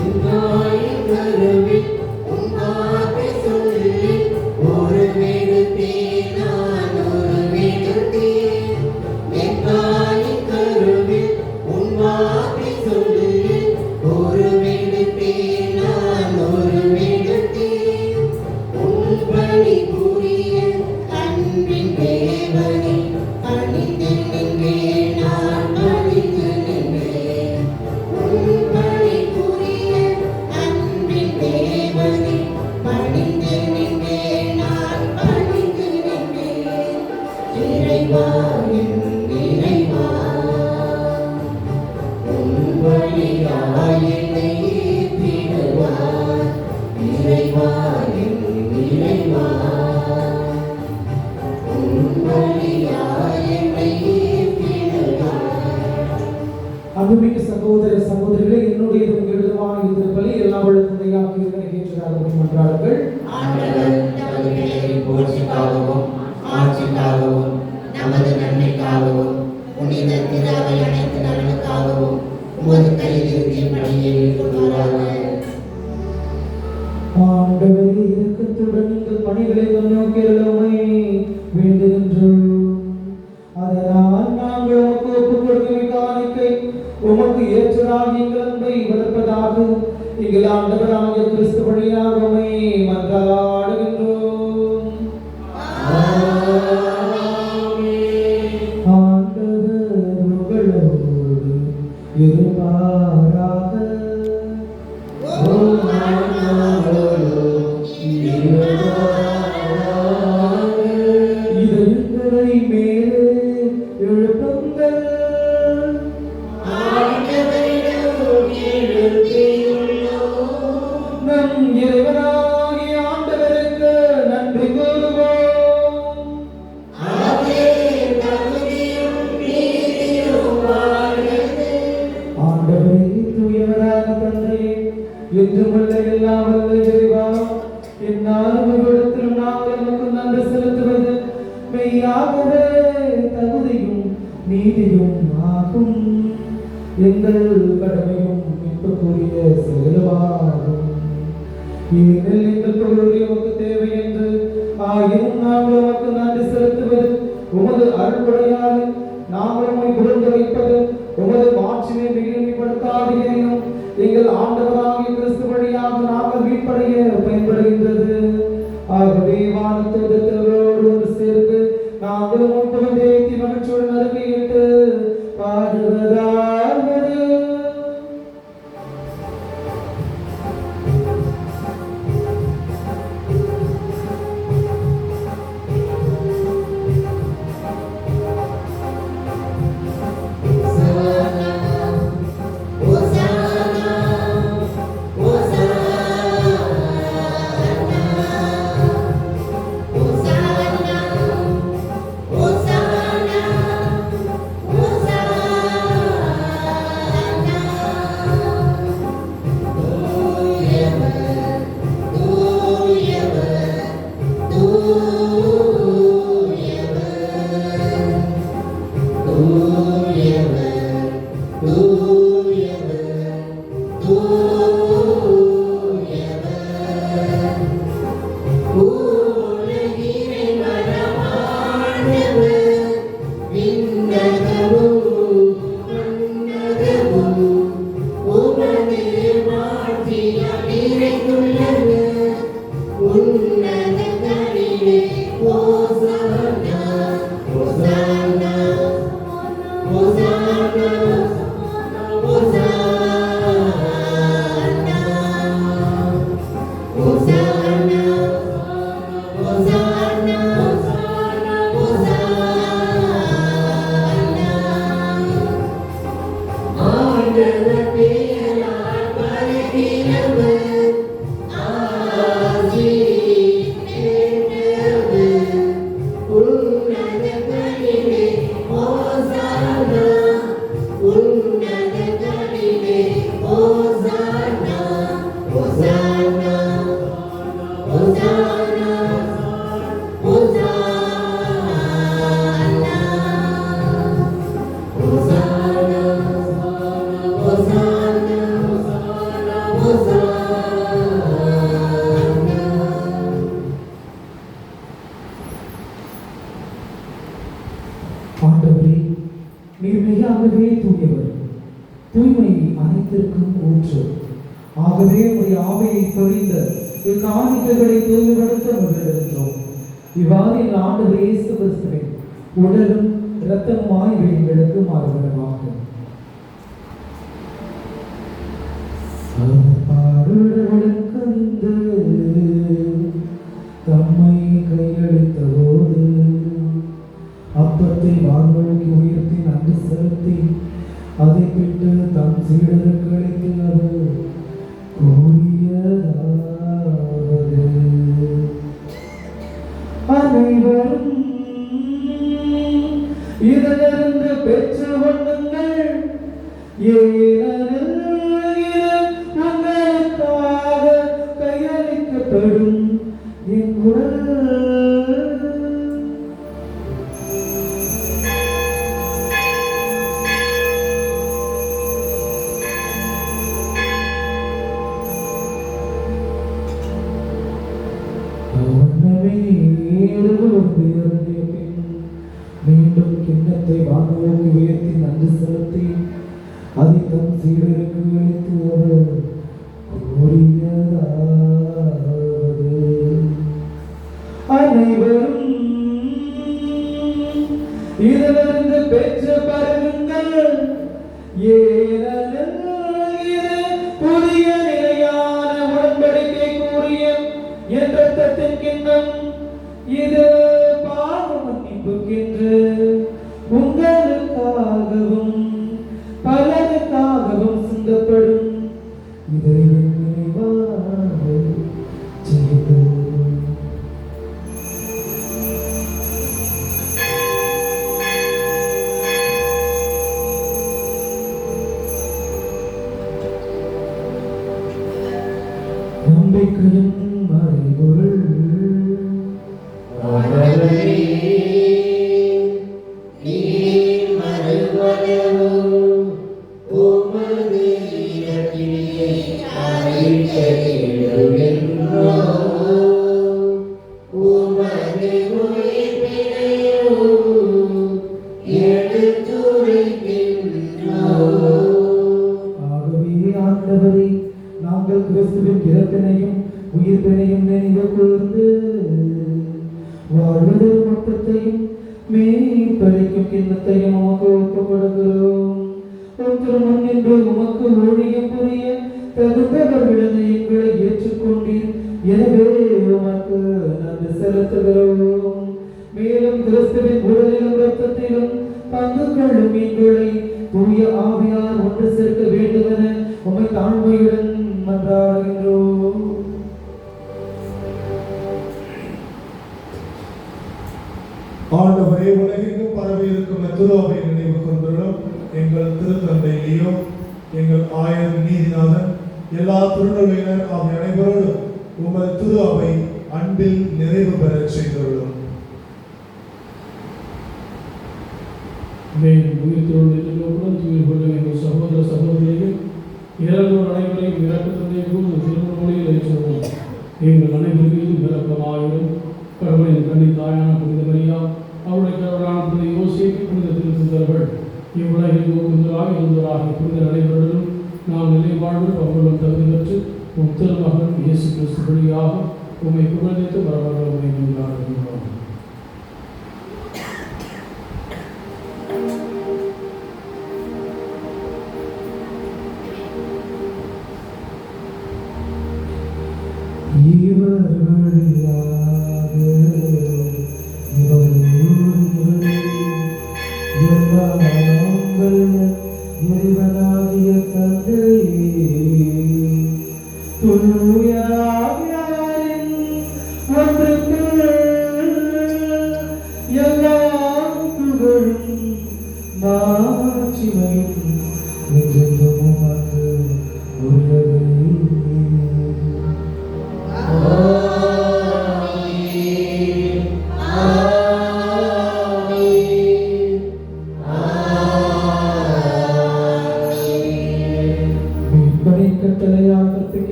உன்னாயின் கருவில் உன் வார்த்தை சொல்லி உருவெடுத்தேன், நான் உருவெடுத்தேன். என் தாயின் கருவில் உன் வார்த்தை சொல்லி உருவெடுத்தேன், நான் உருவெடுத்தேன். உன் பணி புரிய அன்பின் தேவனே, பணிந்து நின்றேன், நான் பணிந்து நின்றேன். உன் பணி புரிய அன்பின் தேவனே, பணிந்து நின்றேன், நான் பணிந்து நின்றேன். இறைவா, என் இறைவா, உன் வழியாய் என்னை ஏற்றிடுவாய். இறைவா, என் இறைவா, உன் வழியாய் என்னை ஏற்றிடுவாய். அன்புமிக்க சகோதர சகோதரிகளே, என்னுடைய உங்களுடைய திருப்பலி எல்லா வழக்குறையாக ஏற்றதாக மன்றாடுங்கள். ஆண்டவர் தகுதியை போற்றிக்காகவும் ஆட்சிக்காகவும் நமது நன்மைக்காகவும் புனித திருவை அனைத்து நலனுக்காகவும் உமது கையிலிருந்து பணியை கொள்வாராக. ஆண்டவரே, இரக்கத்துடன் இந்த பணிகளை முன்னோக்கி அருளுமை வேண்டுகின்றோம். அதனால் நாங்கள் உமக்கு ஒப்புக் கொடுக்கும் காணிக்கை உமக்கு ஏற்றதாக எங்கள் அன்பை வளர்ப்பதாக எங்கள் ஆண்டவராகிய கிறிஸ்து வழியாக உம்மை மன்றாடுகின்றோம். ஆண்டவர் உங்களோடு இருப்பாராக. இதயங்களை மேலே எழுப்புங்கள். நம் இறைவனாகிய ஆண்டவருக்கு நன்றி கூறுவோம். ஆண்டவரே, தூயவரான தந்தையே, என்றுமுள்ள எல்லாம் வல்ல இறைவா, எந்நாளும் இவ்விடத்திலும் நாங்கள் உமக்கு நன்றி செலுத்துவது மெய்யாகவே தகுதியும் நீதியும் ஆகும். எங்கள் கடமையும் மீட்புக்குரிய செயலுமாகும். ஏனெனில் எங்கள் பொருளுடைய உமக்கு தேவை என்று ஆயினும் நாங்கள் உமக்கு நன்றி செலுத்துவது உமது அருள்கொடையால் நாங்கள் உம்மை புகழ்ந்து வைப்பது உமது மாட்சியை மிகுதிப்படுத்தாது எனினும் எங்கள் ஆண்டவராகிய கிறிஸ்து வழியாக நாங்கள் மீட்படைய பயன்படுகின்றது. ஆகவே வானத்தோடு ஒன்று சேர்ந்து நாங்கள் உமக்கு தேத்தி மகிழ்ச்சியுடன் அறிக்கையிட்டு பாடுவதாவது. உமது ஆண்டவரே, நீர் மெய்யாகவே தூயவர், தூய்மை அனைத்திற்கும் ஊற்று. ஆகவே உடைய ஆவையை பொழிந்த இக்காணிக்கைகளை தூய்மைப்படுத்த முயல்கின்றோம். இவ்வாறு எங்கள் ஆண்டவர் இயேசு கிறிஸ்துவின் உடலும் இரத்தமுமாய் இவை எங்களுக்கு மாறுபடமாக. தம்மை கையளித்த போது அப்பத்தை வானோக்கி உயர்த்தி நன்றி செலுத்தி அதை விட்டு தம் சீடருக்கு அளித்து அவர் கூறியதாவது, அனைவரும் இதிலிருந்து பெற்று கொள்ளுங்கள், ஏனெனில் உங்களுக்காக கையளிக்கப்படும் என் உடல். மீண்டும் கிண்ணத்தை வானோக்கி உயர்த்தி நன்றி செலுத்தி அதை தம் சீடருக்கு அளித்து அவர் கூறியதாவது, அனைவரும் இதிலிருந்து பெற்று பருகுங்கள், ஏனெனில் இது புதிய நிலையான உடன்படிக்கை கூறிய என் இரத்தத்தின் கிண்ணம். இது பாவ மன்னிப்புக்கென்று உங்களுக்காகவும் பலருக்காகவும் சிந்தப்படும். இதை என் நினைவாக செய்யுங்கள். நம்பிக்கையும் மறைபொருள். ஆண்டவரே, நாங்கள் கிறிஸ்துவின் இறப்பினையும் உயிர்ப்பினையும் நினைவு கூர்ந்து வாழ்வதொரு மொத்தத்தையும் மேய்ப்பளிக்கும் கிண்ணத்தையும் உமக்கு ஒப்புக் கொடுக்கிறோம். திருமண் என்று உமக்கு ஊழியம் புரிய தகுந்தவர்களிடம் எங்களை ஏற்றுக்கொண்டீர். எனவே உமக்கு நன்றி செலுத்துகிறோம். மேலும் கிறிஸ்துவின் உடலிலும் இரத்தத்திலும் பங்கு கொள்ளும் எங்களை தூய ஆவியார் ஒன்று சேர்க்க வேண்டுமென உம்மை தாழ்மையுடன் மன்றாடுகின்றோம். ஆண்டவரே, உலகெங்கும் பரவி இருக்கும் திருவை நினைவு கொண்டுள்ளோம். எங்கள் திருத்தந்தை லியோ, எங்கள் ஆயர் நீதிநாதன், எல்லா திருநங்கையினர் ஆகிய அனைவரோடும் உமது திரு அவை அன்பில் நிறைவு பெறச் செய்துள்ளோம். மேலும் உயிர்த்தோடு தூய் கொள்ளும் எங்கள் சகோதர சகோதரிகள் இறந்தோர் அனைவரையும் இறக்கத்திலே கூர்ந்து திருமண மொழியில் ஏற்றுவோம். எங்கள் அனைவருக்கும் இறக்கமாயிரும். கடவுளின் கண்ணி தாயான புனித மரியா, அவருடைய கடவுளான புனித யோசேப்பு, புனித திருத்தந்தர்கள், இவ்வுலகில் ஒருவராக இருந்தவராக புனித அனைவரிலும் நாம் நிலை வாழ்வில் பங்குள்ள தகுதி பெற்று உம் திருமகன் இயேசு கிறிஸ்து வழியாக உம்மை புகழ்ந்து பரவாயில்லை உண்மை கொண்டாடுகின்றோம். இறைவனாகிய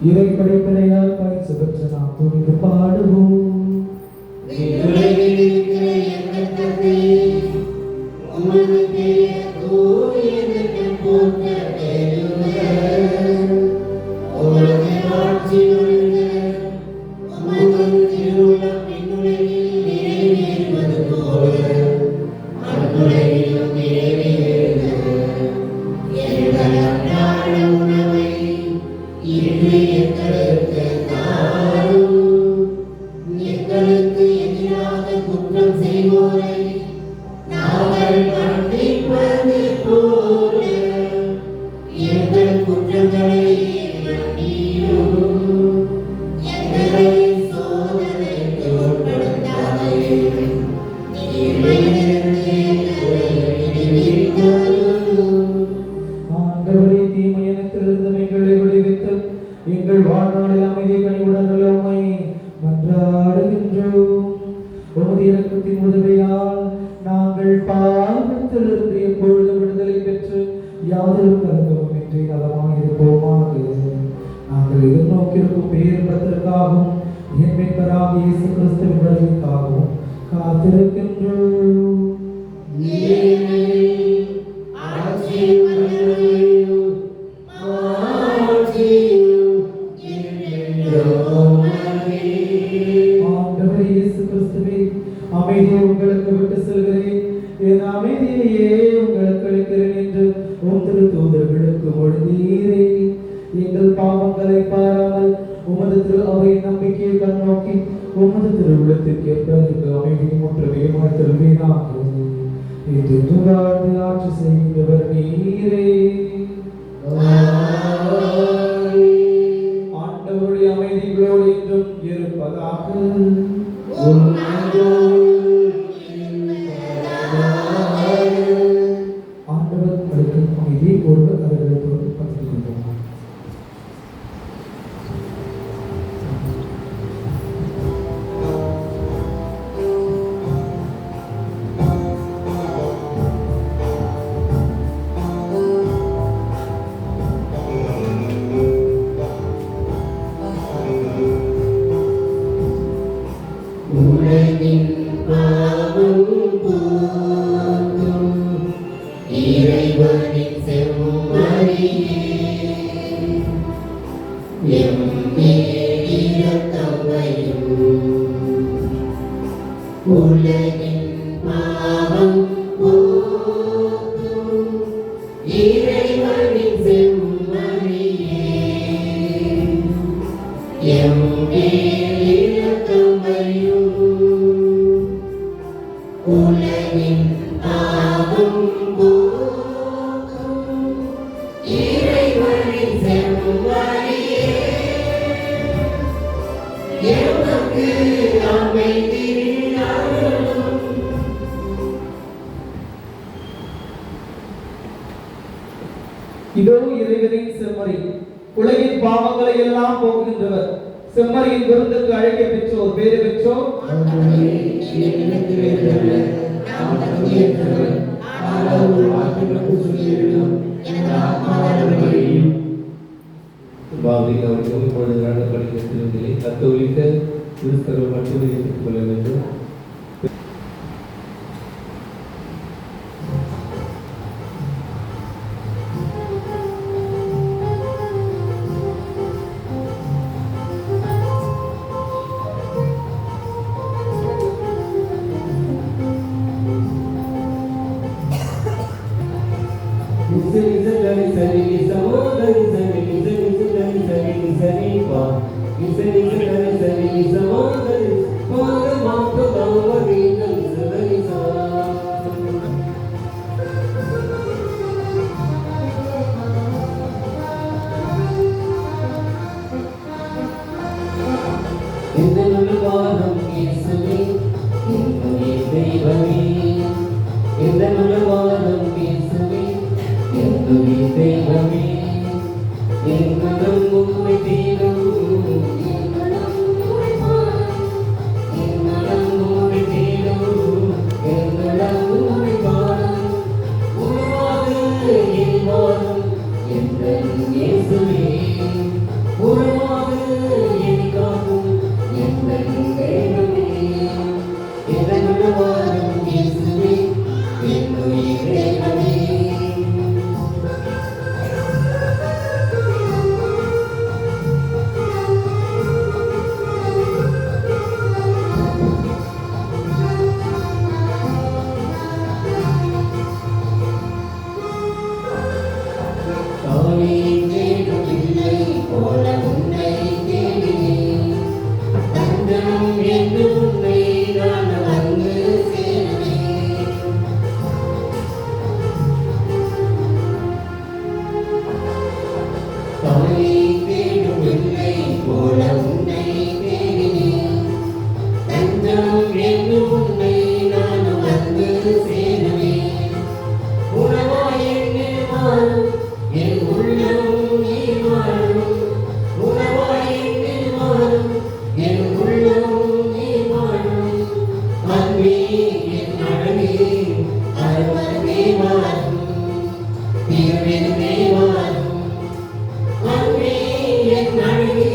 இறை படைப்பினையால் பயிற்சி பெற்ற நாம் துணிந்து பாடுவோம். விண்ணுலகில் இருக்கிற எங்கள் தந்தையே, உமது பெயர் தூயதென்று போற்ற பெறுக. உமது ஆட்சி வருக. உமது திருவுளம் விண்ணுலகில் நிறைவேறுவது போல மண்ணுலகிலும் நிறைவேறுக. எங்கள் அன்றாட உணவை இன்று எங்களுக்கு தாரும். எங்களுக்கு எதிராக குற்றம் செய்வோரை நாங்கள் மன்னிப்பது போல எங்கள் குற்றங்களை மன்னியும். எங்களை சோதனைக்கு உட்படுத்தாதேயும். தீமையிலிருந்து எங்களை விடுவித்தருளும். ஆண்டவரே, தீமையினத்திலிருந்து எங்களை விடுவித்து எங்கள் வாழ்நாளில் அமைதி கனிவுடன் உம்மை மன்றாடுகின்றோம். உமது இரக்கத்தின் உதவியால் நாங்கள் பாவத்திலிருந்து எப்பொழுது விடுதலை பெற்று யாதொரு கலக்கமும் இன்றி நலமாக இருப்போமாக. நாங்கள் எதிர்நோக்கியிருக்கும் பேரின்பத்திற்காகவும் என் மீட்பராகிய இயேசு கிறிஸ்துவின் வருகைக்காகவும் காத்திருக்கின்றோம். ஆண்டவரே இயேசு கிறிஸ்துவே, அமைதியை உங்களுக்கு விட்டு செல்கிறேன், என் அமைதியையே உங்களுக்கு அளிக்கிறேன் என்று உம் திருத்தூதர்களுக்கு மொழிந்தீரே. எங்கள் பாவங்களை பாராமல் உமது திரு அவையின் நம்பிக்கையை கண்ணோக்கி உமது திருவிழத்திற்கு ஏற்பதற்கு அமைதியை முற்றவே மாற்றுவீராக. இது வாழ்ந்து ஆட்சி செய்கிறவர் நீரே. ஆண்டவருடைய அமைதிகளோடு என்றும் இருப்பதாக. ஆண்டவர் அளிக்கும் அமைதியை ஒருவர் அவர்களுக்கு பகிர்ந்து கொள்வோம். உலகின் பாவம் போக்கும் இறைவனின் செம்மறியே, எம்மேல் இரக்கம் வையும். உலகின் பாவம் போக்கும் இறைவனின் செம்மறியே, எம்மேல் இரக்கம் வையும். உலகின் பாவம் போக்கும் இறைவனின் செம்மறியே, எமக்கு அமைதி அருளும். இதோ இறைவனின் செம்மறி, உலகின் பாவங்களை எல்லாம் போக்குகின்றவர். செம்மறியின் விருந்துக்கு அழைக்க பெற்றோர் பேறு பெற்றோர். பாவிக்கு அவர்கள் இப்பொழுது நடத்தப்படுகிற திருவிழை கத்தோலிக்க கிறிஸ்தவர்கள் மட்டுமே ஏற்றுக் கொள்ள வேண்டும். உறவாக எனக்காகும் எங்கள் தேவனே, எதனுள்ளவாரும் இயேசுவே, என்னுடைய தேவனே. தானே தேடவில்லை போல உன்னை தேடினேன், தஞ்சம் என்று உன்னை நான் வந்து சேர்ந்தேன். தானே தேடவில்லை போல உன்னை தேடினேன், தஞ்சம் என்று உன்னை நான் வந்து சேர்ந்தேன். உணவாய் என்னில் வாழும் என் உள்ளம் நீ வாழும், உணவாய் என்னில் வாழும் என் உள்ளம் நீ வாழும். அன்பே என் அழகே அருமருகே வாழும், திருவெருமே வாழும். அன்பே என் அழகே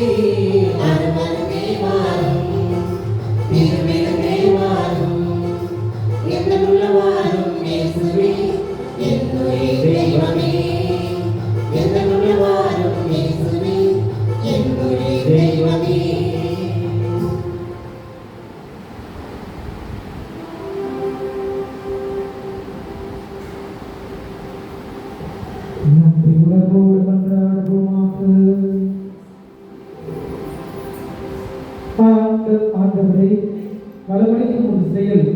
அருமருகே வாழும், திருவெருமே வாழும். என்னுள்ள வாழும் இயேசுவே, என்னுடைய தெய்வமே. என்னுள்ள வாழும் இயேசுவே, என்னுடைய தெய்வமே. நன்றி உணர்வோடு மன்றாடுவோமாக. ஆண்டவரே, வளமளிக்கும் ஒரு செயல்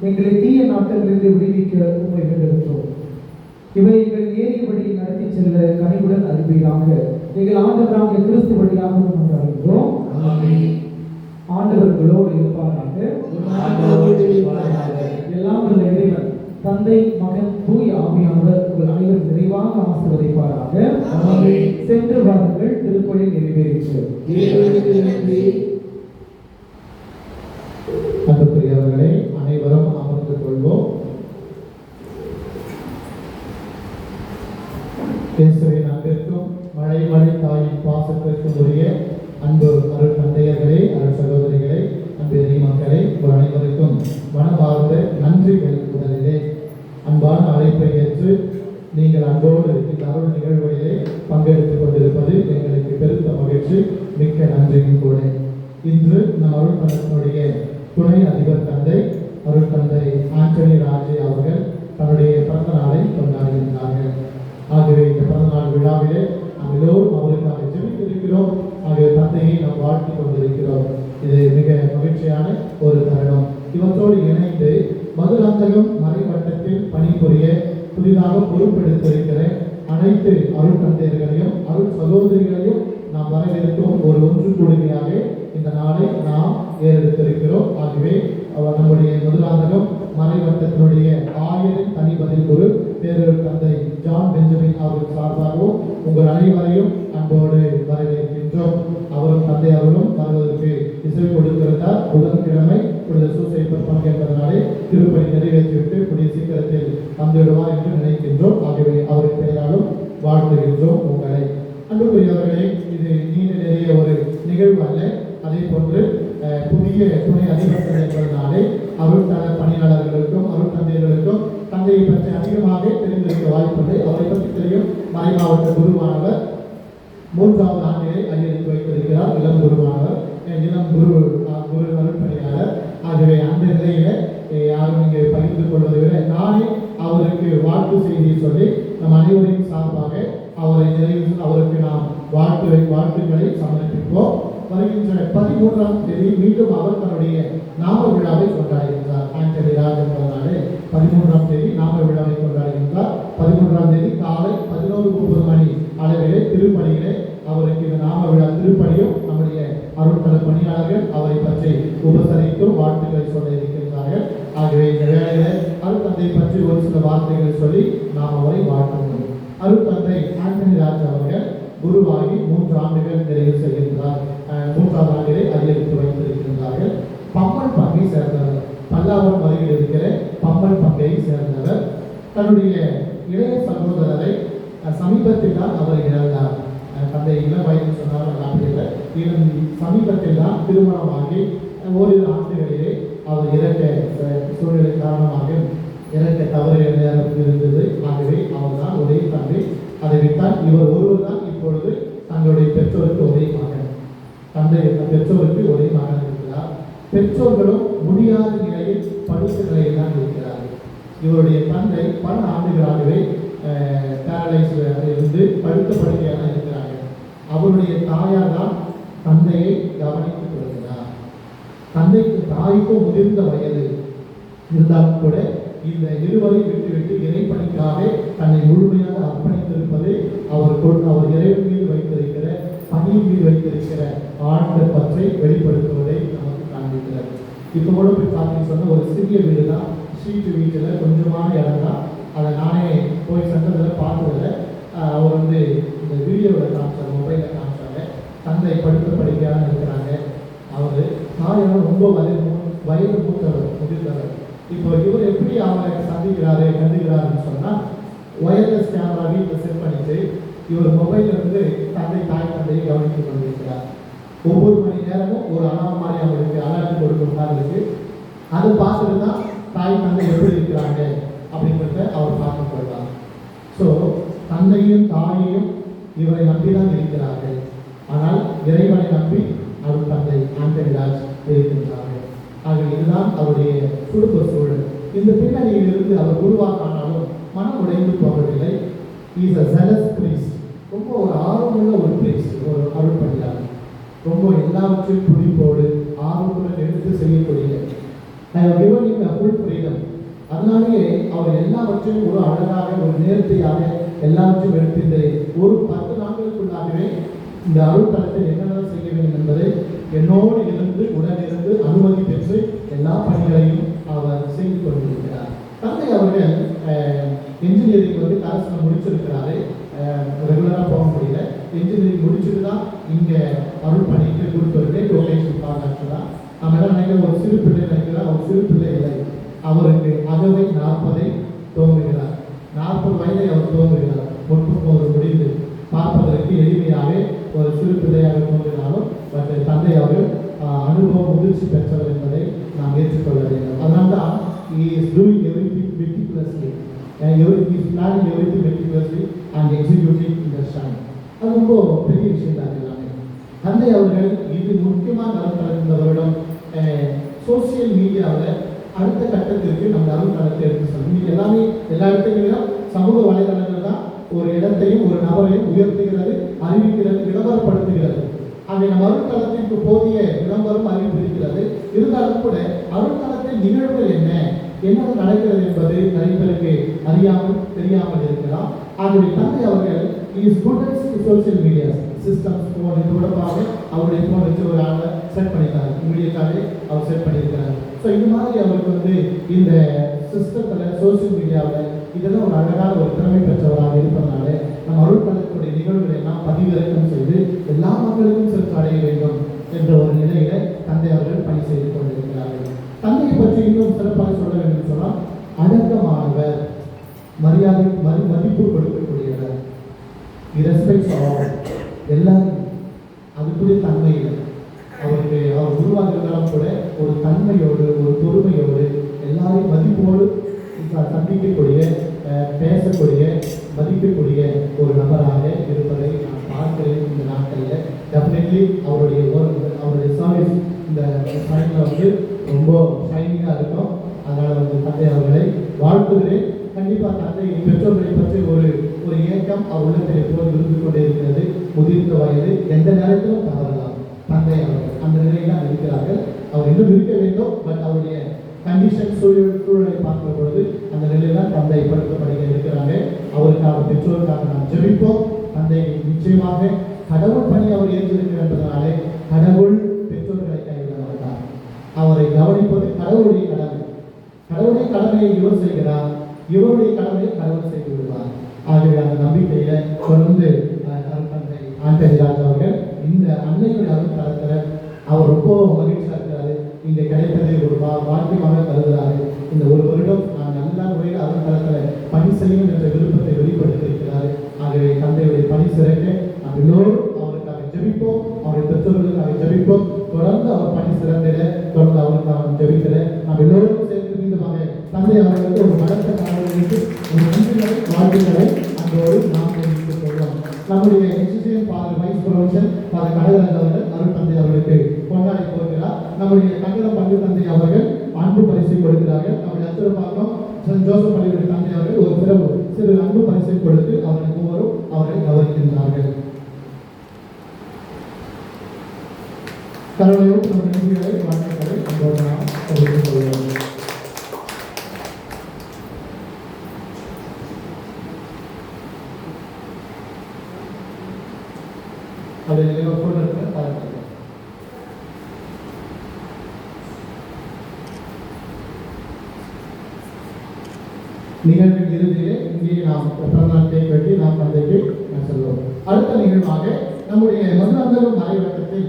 எங்களை தீய நாட்டங்களிலிருந்து விடுவிக்க உண்மை வேண்டுகின்றோம். இவை எங்கள் ஏறியபடி நடத்தி செல்ல கனிவுடன் அறிவீராக. எங்கள் ஆண்டவராக கிறிஸ்து வழியாக மன்றாடுகிறோம். ஆண்டவர்களோடு இருப்பாராக. எல்லாம் வல்ல இறைவன் தந்தை, மகன், தூய ஆவியானவர் உங்கள் அனைவரும் நிறைவாக ஆசீர்வதிப்பாராக. சென்று வாருங்கள், திருப்பலி நிறைவேறிற்று. அன்புக்குரியவர்களே, அனைவரும் அமர்ந்து கொள்வோம். இயேசுவின் அன்பிற்கும் மழை தாயின் பாசத்திற்கும் உரிய அன்பு அருள் தந்தையர்களே, அருள் சகோதரிகளே, அன்பெரிய மக்களே, உங்கள் அனைவருக்கும் மனமார்ந்த நன்றிகள். முதலிலே அன்பான அழைப்பை ஏற்று நீங்கள் அன்போடு இந்த அருள் நிகழ்வுகளிலே பங்கெடுத்துக் கொண்டிருப்பது எங்களுக்கு பெருத்த மகிழ்ச்சி. மிக்க நன்றியும் கூட. இன்று நம் அருள் பணத்தினுடைய துணை அதிபர் தந்தை அருள் தந்தை ஆண்டனி ராஜே அவர்கள் தன்னுடைய பிறந்த நாளை கொண்டாடுகின்றார்கள். ஆகவே இந்த பிறந்தநாள் விழாவிலே நாம் எல்லோரும் அவருக்காக ஜெபித்திருக்கிறோம். ஆகவே தந்தையை நாம் வாழ்த்தி கொண்டிருக்கிறோம். இது மிக மகிழ்ச்சியான ஒரு தருணம். இவற்றோடு இணைந்து மதுராந்தகம் மறைவட்டத்தில் பணிபுரிய புதிதாக பொறுப்பெடுத்திருக்கிற அனைத்து அருள் தந்தையர்களையும் அருள் சகோதரிகளையும் நாம் வரவேற்கும் ஒரு ஒன்று கூடுகையாக இந்த நாளை நாம் ஏறெடுத்திருக்கிறோம். ஆகவே நம்முடைய மதுராந்தகம் மறைவட்டத்தினுடைய ஆயரின் தனி பதில் குரு பேரருள் தந்தை ஜான் பெஞ்சமின் அவர்கள் சார்பாகவும் உங்கள் அனைவரையும் அன்போடு வரவேற்கின்றோம். அவரும் தந்தை அவர்களும் வருவதற்கு இசை கொடுத்திருந்தார். புதன்கிழமை புனித சூசைப்பர் பங்கேற்பதனாலே திருப்பணி நிறைவேற்றிவிட்டு புதிய சீக்கிரத்தில் வந்துவிடுவார் என்று நினைக்கின்றோம். ஆகவே அவரின் பெயராலும் வாழ்த்துகின்றோம் உங்களை. அன்புக்குரியவர்களே, இது நீண்ட நிறைய ஒரு நிகழ்வு அல்ல. அதே போன்று புதிய துணை அதிபர் என்பதனாலே அருள்தல பணியாளர்களுக்கும் அருள் தந்தையர்களுக்கும் தந்தையை பற்றி அதிகமாக தெரிந்திருக்க வாய்ப்புள்ளது. அவரை பற்றி தெரியும். மறைமாவட்ட குருவானவர் 3வது ஆண்டிலே அடியெடுத்து வைத்திருக்கிறார். இளம் குருவானவர், இளம் குரு அருட்பணியாளர். ஆகவே அந்த நிலையில யாரும் இங்கே பகிர்ந்து கொள்வதை விட நானே அவருக்கு வாழ்த்து செய்தியை சொல்லி நம் அனைவரின் சார்பாக அவருக்கு நாம் வாழ்த்துக்களை சமர்ப்பிப்போம். வருகின்ற 13ஆம் தேதி மீண்டும் அவர் தன்னுடைய நாம விழாவை கொண்டாடுகின்றார். ஆண்டனி ராஜ் என்பதனாலே 13ஆம் தேதி நாம விழாவை கொண்டாடுகின்றார். 13ஆம் தேதி காலை 11:30 மணி அளவிலே திருப்பணியிலே அவருக்கு இந்த நாம விழா திருப்பணியும் நம்முடைய அருள்தல பணியாளர்கள் அவரை பற்றி உபசரித்தும் வாழ்த்துக்களை சொல்ல இருக்கின்றார்கள். ஆகவே இந்த வேளையில அருள் தந்தை பற்றி ஒரு சில வார்த்தைகளை சொல்லி நாம் அவரை வாழ்த்துவோம். அருள் தந்தை ஆண்டனி ராஜ் அவர்கள் குருவாகி 3 ஆண்டுகள் நிறைவு செய்கின்றார். 3வது ஆண்டிலே அடியெடுத்து வைத்திருக்கின்றார்கள். பம்பன் பங்கை சேர்ந்தவர், பல்லாவரம் அருகில் இருக்கிற பம்பன் பங்கையை சேர்ந்தவர். தன்னுடைய இளைய சகோதரரை சமீபத்தில் தான் அவர் இழந்தார். தந்தை இளம் வயது சொன்னார், அப்படி சமீபத்தில் தான் திருமணமாகி ஓரிரு ஆண்டுகளிலே அவர் இறக்க சூழ்நிலை காரணமாக இறக்க தவறு நேரம் இருந்தது. ஆகவே அவர் தான் ஒரே தந்தை. அதை விட்டால் இவர் ஒருவர் தான் இப்பொழுது தங்களுடைய பெற்றோருக்கு ஒரே மகன். பெற்றோருக்கு ஒரே மகன் இருக்கிறார். பெற்றோர்களும் முடியாத நிலையில் படுத்த நிலையில் தான் இருக்கிறார்கள். இவருடைய தந்தை பல ஆண்டுகளாகவே பேரலைஸ் இருந்து படுத்த படுக்கையாக இருக்கிறார்கள். அவருடைய தாயார் தான் தந்தையை கவனித்துக் கொள்கிறார். தாய்க்கும் முதிர்ந்த வயது இருந்தாலும் கூட இந்த இருவரை விட்டுவிட்டு இறைப்பணிக்காக தன்னை முழுமையாக அர்ப்பணித்திருப்பது அவர் இறைவன் மீது வைத்திருக்கிற பணியின் மீது வைத்திருக்கிற ஆழ்ந்த பற்றை வெளிப்படுத்துவதை நமக்கு காண்பிக்கிறது. இப்போ கூட போய் பார்த்தீங்கன்னு சொன்னால் ஒரு சிறிய வீடு தான், ஸ்ட்ரீட் வீட்டில் கொஞ்சமான இடம் தான். அதை நானே போய் சென்றதில் பார்த்ததில்லை. அவர் இந்த வீடியோவில் காமிச்சார், மொபைலில் காமிச்சாங்க. தந்தை படுத்த படிக்கையாக இருக்கிறாங்க. அவர் தாயார் ரொம்ப வயது மூத்தவர், முதிர்ந்தவர். இப்போ இவர் எப்படி அவரை கண்டுகிறாருன்னு சொன்னால், ஒயர்லெஸ் கேமரா வீட்டில் செட் பண்ணிட்டு இவர் மொபைலிருந்து தாய் தந்தையை கவனித்துக் கொண்டிருக்கிறார். ஒவ்வொரு மணி நேரமும் ஒரு அலாரம் மாதிரி அவருக்கு அலர்ட் கொடுக்குறாருக்கு. அதை பார்த்துட்டு தான் தாய் தந்தை எப்படி இருக்கிறாங்க அப்படிங்கிறத அவர் பார்க்கப்படுறார். ஸோ தந்தையும் தாயையும் இவரை நம்பிதான் இருக்கிறார்கள். ஆனால் இறைவனை நம்பி அவர் தந்தை ஆண்டனி ராஜ் இருக்கின்றார்கள். ஆக இதுதான் அவருடைய குடும்ப சூழல். இந்த பின்னணியில் இருந்து அவர் உருவாக்கானாலும் மனம் உடைந்து போவதில்லை. Is a zealous priest. ரொம்ப ஒரு ஆர்வமுள்ள ஒரு priest, ஒரு அருள்பணியாளர். ரொம்ப எல்லாவற்றையும் துடிப்போடு ஆர்வத்துடன் எடுத்து செய்யக்கூடிய full freedom. அதனாலேயே அவர் எல்லாவற்றையும் ஒரு அழகாக ஒரு நேர்த்தியாக எல்லாவற்றையும் எடுத்து ஒரு 10 நாட்களுக்குள்ளாகவே இந்த அருள்தலத்தில் என்னென்ன செய்ய வேண்டும் என்பதை என்னோடு இருந்து உடனிருந்து அனுமதி பெற்று எல்லா பணிகளையும் அவர் செய்து கொண்டிருக்கிறார். தந்தை அவர்கள் இன்ஜினியரிங் கரஸ்ல முடிச்சிருக்கிறாரு. ரெகுலராக போக முடியல. இன்ஜினியரிங் முடிச்சுட்டு தான் இங்கே அருள் பணிக்கு கொடுத்துருக்கேன். டொனேஷன் பார்க்க தான் நம்ம எல்லாம் நினைக்கிற ஒரு சிறு பிள்ளை நினைக்கிறோம். அவர் சிறு பிள்ளை இல்லை. அவருக்கு அகவை 40 துவங்குகிறார். 40 வயதை அவர் துவங்குகிறார். 39 முடிந்து பார்ப்பதற்கு எளிமையாக ஒரு சிறு பிள்ளையாக தோன்றினாலும் தந்தை அவர்கள் அனுபவம் முதிர்ச்சி பெற்றவர் என்பதை நாம் ஏற்றுக்கொள்ள வேண்டும். அதனால்தான் he is doing everything meticulously. He is planning everything meticulously and executing in the shine. அது ரொம்ப பெரிய விஷயம் தான் எல்லாமே. தந்தை அவர்கள் இது முக்கியமாக நடந்த வருடம் சோசியல் மீடியாவில் அடுத்த கட்டத்திற்கு நம்ம அருள்தலத்தை எடுத்து சொல்லணும். இன்னைக்கு எல்லாமே எல்லா இடத்துலையும் சமூக வலைதளங்கள் தான் ஒரு இடத்தையும் ஒரு நபரையும் உயர்த்துகிறது, அறிவிக்கிறது, விளம்பரப்படுத்துகிறது. அங்கே நம்ம அருள்தலத்திற்கு போதிய விளம்பரம் அறிவிப்பு இருக்கிறது. இருந்தாலும் கூட அருள்தலத்தின் நிகழ்வுகள் என்ன நடக்கிறது என்பது நிறைய பேருக்கு தெரியாமல் இருக்கலாம். ஆகவே தந்தை அவர்கள் is good at social media systems தொடர்பாக அவருடைய ஃபோன் வச்சு ஒரு ஆளை செட் பண்ணிட்டாரு. இமீடியட்டாகவே அவர் செட் பண்ணியிருக்கிறார். ஸோ இந்த மாதிரி அவருக்கு இந்த சிஸ்டத்தில் சோசியல் மீடியாவில் இதெல்லாம் ஒரு அழகான ஒரு திறமை பெற்றவராக இருப்பதனால நம்ம அருள்தலத்துடைய நிகழ்வுகளை எல்லாம் பதிவிறக்கம் செய்து எல்லா மக்களுக்கும் சென்று அடைய வேண்டும் என்ற ஒரு நிலையில தந்தை அவர்கள் பணி செய்து கொண்டிருக்கிறார்கள். தந்தையை பற்றி இன்னும் சிறப்பாக சொல்ல வேண்டும் சொன்னால், அடக்கமானவர், மரியாதை மதிப்பு கொடுக்கக்கூடியவர், எல்லாரும் அதுக்குரிய தன்மையில் அவர் உருவாக்குறதாலும் கூட ஒரு தன்மையோடு ஒரு பொறுமையோடு எல்லாரையும் மதிப்போடு சந்திக்கக்கூடிய பேசக்கூடிய மதிக்கக்கூடிய ஒரு நபராக இருப்பதை நான் பார்க்கிறேன். இந்த நாட்களில் டெஃபினெட்லி அவருடைய சர்வீஸ் இந்த டைமில் ரொம்ப ஷைனிங்காக இருக்கும். அதனால் தந்தை அவர்களை வாழ்த்துகிறேன். கண்டிப்பாக தந்தை பெற்றோர்களை பற்றி ஒரு ஏக்கம் அவர் உள்ளத்தில் எப்போது இருந்து கொண்டே இருக்கிறது. முதிர்ந்த வயது, எந்த நேரத்திலும் தவறலாம். தந்தை அவர்கள் அந்த நிலையில் இருக்கிறார்கள். அவர் இன்னும் இருக்க வேண்டும். பட் அவருடைய கண்டிஷன் சூழலை பார்க்கிற பொழுது அந்த நிலையில் தந்தை படுத்தப்படுக இருக்கிறாங்க. அவருக்காக பெற்றோருக்காக நாம் ஜெபிப்போம். தந்தை நிச்சயமாக கடவுள் பணி அவர் ஏற்றிருக்கிறார் என்பதனாலே கடவுள் பெற்றோர்களை கைவிட மாட்டார். அவரை கவனிப்பது கடவுளுடைய கடமை. கடவுளுடைய கடமையை இவர் செய்கிறார், இவருடைய கடமையை கடவுள் செய்து விடுவார். ஆகவே அந்த நம்பிக்கையில தொடர்ந்து தந்தை ஆண்டனி ராஜ் அவர்கள் இந்த அன்னையுடைய அருள்தலத்தில் அவர் ரொம்ப மகிழ்ச்சியாக இருக்கிறாரு. இங்கே கிடைத்ததை ஒரு வாக்கியமாக கருதுகிறாரு. இந்த ஒரு வருடம் நான் நல்ல முறையில் அருள்தலத்தில் பணி செய்யும் என்ற விருப்பத்தை வெளிப்படுத்தியிருக்கிறார். ஆகவே தந்தையுடைய பணி சிறக்க நாம் எல்லோரும் அவருக்காக ஜெபிப்போம். அவருடைய பெற்றோர்கள் ஜெபிப்போம். தொடர்ந்து அவர் பணி சிறந்திட தொடர்ந்து அவருக்கு நாம் ஜெபிக்கிற நாம் எல்லோரும் சேர்ந்து மீண்டுமாக தந்தை அவர்களுக்கு ஒரு மடத்த காரணங்களுக்கு ஒரு நன்றிகளை வாழ்த்துக்களை அன்போடு நாம் தெரிவித்துக் கொள்வோம். நம்முடைய existing father vice provision father Kadagaraj அவர்கள் அருள் தந்தை அவர்களுக்கு கொண்டாடி போகிறார். நம்முடைய கங்கணம் பங்கு தந்தை அவர்கள் அன்பு பரிசை கொடுக்கிறார்கள். நம்முடைய அச்சரப்பாக்கம் சென்ட் ஜோசப் பள்ளியுடைய தந்தை அவர்கள் ஒரு சிறு அன்பு பரிசை கொடுத்து அவர்கள் மூவரும் அவரை கவனிக்கின்றார்கள். கடவுளையும் நம்ம நன்றிகளை வாழ்த்துக்களை அன்போடு நாம் தெரிவித்துக் கொள்வோம். அதை கொண்டு இருக்கிற பாருங்கள். நிகழ்வின் இறுதியிலே இங்கே நாம் பிறந்தநாள் கேக் வெட்டி நாம் தந்தைக்கு செல்வோம். அடுத்த நிகழ்வாக நம்முடைய மதுராந்தகம் மறைவட்டத்தில்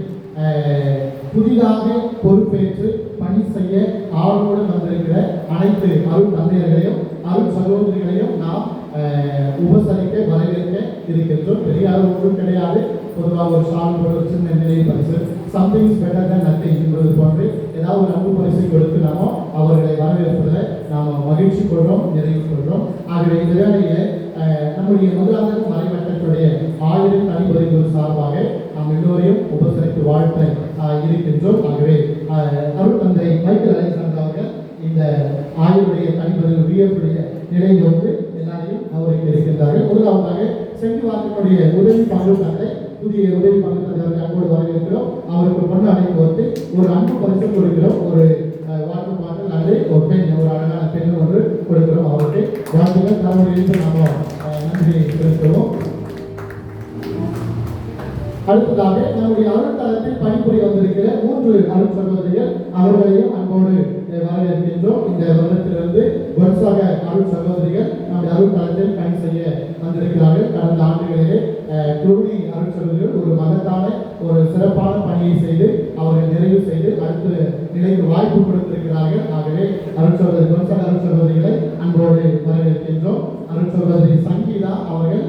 புதிதாக பொறுப்பேற்று பணி செய்ய ஆர்வமுடன் வந்திருக்கிற அனைத்து அருள் தந்தையர்களையும் அருள் சகோதரிகளையும் நாம் உபசரிக்க வரவேற்க இருக்கின்றோம். பெரிய அளவு ஒன்றும் கிடையாது. பொதுவாக ஒரு ஷால் ஒரு சின்ன நிலை பரிசு something is better then nothing என்பது போன்று ஏதாவது ஒரு அன்பு பரிசை கொடுத்து நாம அவர்களை வரவேற்பதில் நாம் மகிழ்ச்சி கொள்கிறோம், நிறைவு கொள்கிறோம். ஆகவே இந்த வேளையில் நம்முடைய முதலாவது மறைவட்டத்துடைய 1000 தனிப்பதிவு சார்பாக நாம் எல்லோரையும் உபசரித்து வாழ்த்த இருக்கின்றோம். ஆகவே அருள் தந்தை மைக்கேல் அலெக்சாண்டர் அவர்கள் இந்த 1000 தனிப்பதிவு வியப்புடைய நிலையில் வந்து எல்லாரையும் அவருக்கு இருக்கின்றார்கள். முதலாவதாக செங்குவாக்கினுடைய உதவி பங்கு தந்தை புதிய உதவி பங்கு தந்தை அவர்கள் அன்போடு வரவேற்கிறோம். அவருக்கு பொண்ணு அழைப்பு வந்து ஒரு அன்பு பரிசு கொடுக்கிறோம். ஒரு வாட்டர் பாட்டில் அல்லது ஒரு பெண், ஒரு அழகான பெண் ஒன்று கொடுக்கிறோம். அவருக்கு வாழ்த்துக்கள் தலைமுறையிலிருந்து நாம் நன்றி செலுத்துவோம். அடுத்ததாக நம்முடைய அருள்தலத்தில் பணிபுரிய வந்திருக்கிற 3 அருள் சகோதரிகள் அவர்களையும் அன்போடு வரவேற்கின்றோம். இந்த வருடத்திலிருந்து வருஷாக அருள் சகோதரிகள் நம்முடைய அருள்தலத்தில் பணி செய்ய வந்திருக்கிறார்கள். கடந்த ஆண்டுகளிலே குருணி அருள் சகோதரிகள் ஒரு மகத்தான ஒரு சிறப்பான பணியை செய்து அவர்கள் நிறைவு செய்து அடுத்த நிலைக்கு வாய்ப்பு கொடுத்திருக்கிறார்கள். ஆகவே அருள் சகோதரி வருஷாக அருள் சகோதரிகளை அன்போடு வரவேற்கின்றோம். அருள் சகோதரி சங்கீதா அவர்கள்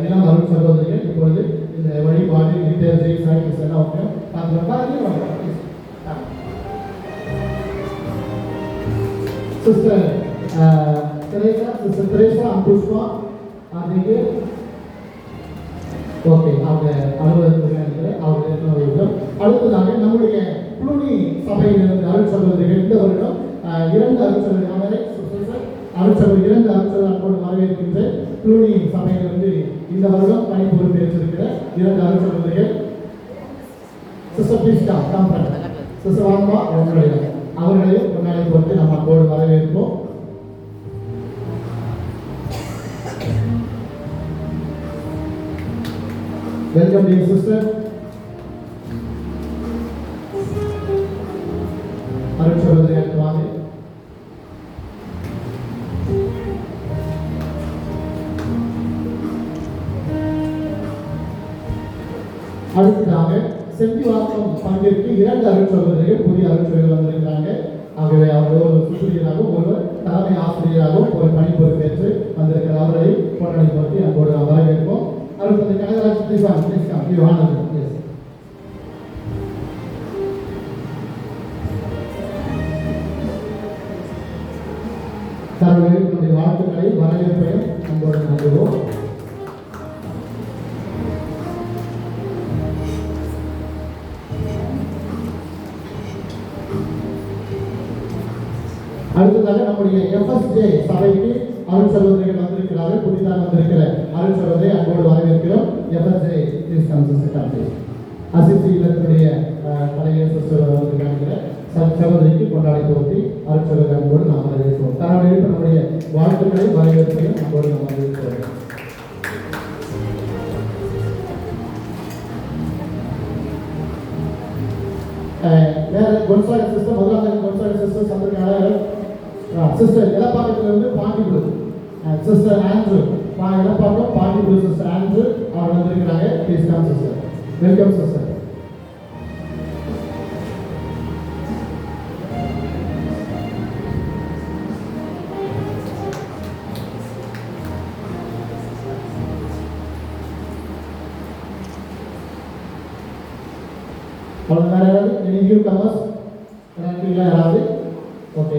இளம் அருள் சகோதரிகள் இப்பொழுது இந்த வழிபாடு லிட்டர்ஜி சயின்ஸ் எல்லாம் சிஸ்டர் தெரேசா புஷ்பா அதுக்கு ஓகே அவங்க அலுவலகத்தில் அவங்க அடுத்ததாக நம்முடைய புளுனி சபையிலிருந்து அருள் சகோதரிகள் இந்த வருடம் 2 அருள் சகோதரி அருட்சபை 2 அருட்சபை அன்போடு வரவேற்கின்ற புளுனி சபையிலிருந்து இந்த வருடம் பணி பொறுப்பேற்றிருக்கிற 2 அருட்சகோதரிகள் சிஸ்டர் பிரிஸ்கா காம்பன் சிஸ்டர் வாங்கம்மா அவர்களையும் முன்னாடி போட்டு நம்ம அன்போடு வரவேற்போம். Welcome dear sister. அருட்சகோதரி வாங்க. அடுத்ததாக செந்திவாக்கம் பங்கிற்கு 2 அருட்சகோதரிகள் புதிய அருட்சகோதரிகள் வந்திருக்கிறாங்க. ஆகவே அவர்கள் ஒரு சுற்றுலாகவும் ஒருவர் தலைமை ஆசிரியராகவும் ஒரு பணி பொறுப்பேற்று வந்திருக்கிற அவர்களை போராடி பற்றி அன்போடு நாம் வரவேற்போம். அடுத்தது கனகராஜ் தங்களுடைய வாழ்த்துக்களை வரவேற்பையும் அன்போடு நம்புவோம். அடுத்ததாக நம்முடைய எஃப்எஸ்ஜே சபைக்கு அருள் சகோதரிகள் வந்திருக்கிறார்கள். புதிதாக வந்திருக்கிற அருள் சகோதரி அன்போடு வரவேற்கிறோம். எஃப்எஸ்ஜே அசிசி இல்லத்தினுடைய தலைவர் சிஸ்டர் வந்திருக்கிற சகோதரிக்கு கொண்டாடி போட்டி அருள் சகோதரி அன்போடு நாம் வரவேற்கிறோம். தன்னுடைய நம்முடைய வாழ்த்துக்களை வரவேற்பையும் அன்போடு நாம் வரவேற்கிறோம். வேற கொன்சாக சிஸ்டர் முதலாவது கொன்சாக சிஸ்டர் சந்திரிக்காளர் சிஸ்டர் எலப்பாக்கத்திலிருந்து பாண்டிபுரு சிஸ்டர் ஆண்ட்ரூ எலப்பாக்கம் பாண்டிபுரு சிஸ்டர் ஆண்ட்ரூ அவர் வந்திருக்கிறாங்க. Please come sister. Welcome sister. அவ்வளோ வேறு யாராவது நியூ கமர்ஸ் இல்லை யாராவது ஓகே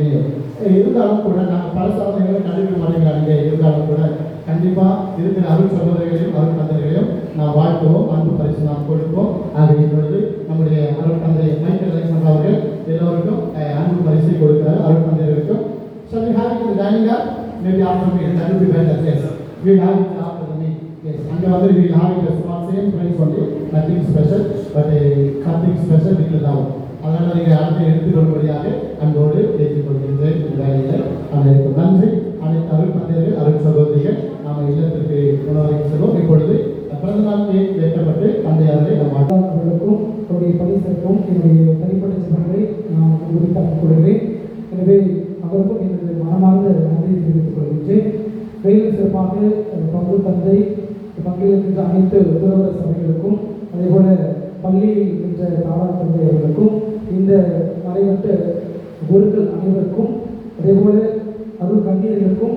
இருந்தாலும் கூட நாங்கள் பல சாதனைகளை கண்டுபிடிக்க மாட்டேங்கிறாங்க. இருந்தாலும் கூட கண்டிப்பாக இருக்கிற அருள் சகோதரிகளையும் அருள் தந்தைகளையும் நாம் வாழ்த்துவோம், அன்பு பரிசு நாம் கொடுப்போம். ஆக இப்பொழுது நம்முடைய அருள் தந்தை மைக்கேல் அலெக்சாண்டர் அவர்கள் எல்லோருக்கும் அன்பு பரிசை கொடுக்கிறார். அருள் தந்தைகளுக்கும் So we have it in the dining up, maybe after me, that will be better, yes. We will have it after the meal, yes. And we will have it for same price only, nothing special, but something special little down. அதனால் நீங்கள் அடுத்த எடுத்துக்கொள்படியாக அன்போடு ஏற்றுக்கொள்கின்றேன். இந்த வேலையில் அனைத்து நன்றி. அனைத்து அருள் தந்தையர்கள் அருள் சகோதரிகள் நாம் இல்லத்திற்கு உணவகை செல்வோம். இப்பொழுது பிறந்தநாள் கேக் வெட்டப்பட்டு தந்தையாரை நம் அவர்களுக்கும் அவருடைய பரிசருக்கும் என்னுடைய தனிப்பட்ட ஜெபங்களை நான் உறுதிப்படுத்திக் கொள்கிறேன். எனவே அவருக்கும் எனது மனமார்ந்த நன்றியை தெரிவித்துக் கொள்கின்றேன். மேலும் சிறப்பாக பங்கு தந்தை பங்கில் இருக்கின்ற அனைத்து உத்தரவர சபைகளுக்கும் அதேபோல பள்ளியில் இருக்கின்ற தாரா தந்தை அவர்களுக்கும் இந்த மறைவட்ட குருக்கள் அனைவருக்கும் அதேபோல அருள் கண்ணியர்களுக்கும்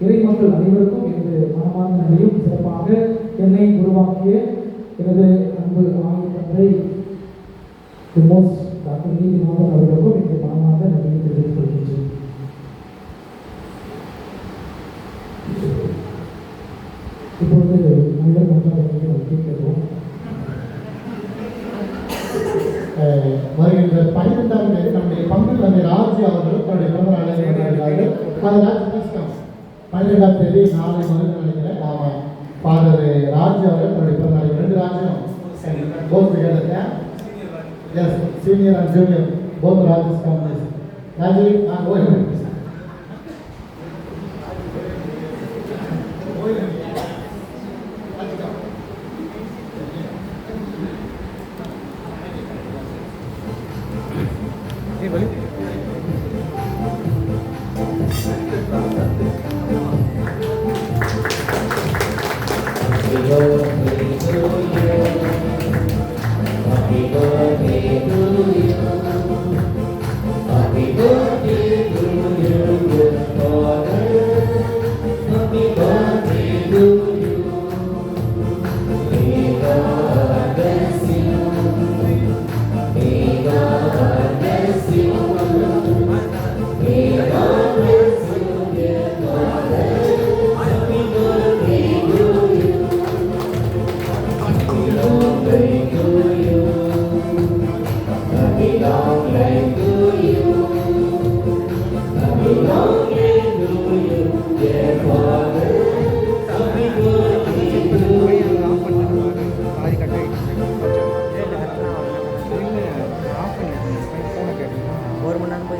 இறை மக்கள் அனைவருக்கும் எனது மனமார்ந்த நன்றியும் சிறப்பாக என்னை உருவாக்கிய எனது அன்பு ஆய்வு தந்தை மோஸ்ட் டாக்டர் நீதிநாதன் அவர்களுக்கும் எனது மனமார்ந்த நன்றியை தெரிவித்துக் கொள்கின்றேன். இப்பொழுது மனிதர் மன்றம் கேட்கிறோம். வருகின்ற 12ஆம் தேதி நம்முடைய பங்கு தந்தை ராஜி அவர்கள் தன்னுடைய பிறந்த நாளை கொண்டாடுகிறார்கள். அது ராஜ் கஷ்டம் 12ஆம் தேதி நாளை முதல் நினைக்கிறேன். ஆமாம், ஃபாதர் ராஜி அவர்கள் தன்னுடைய பிறந்த நாளை 2 ராஜ்யம் both together, yeah? Yes, senior and junior, both Rajas companies. Raji, go ahead.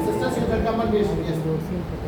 Sisters, you can come and be yes.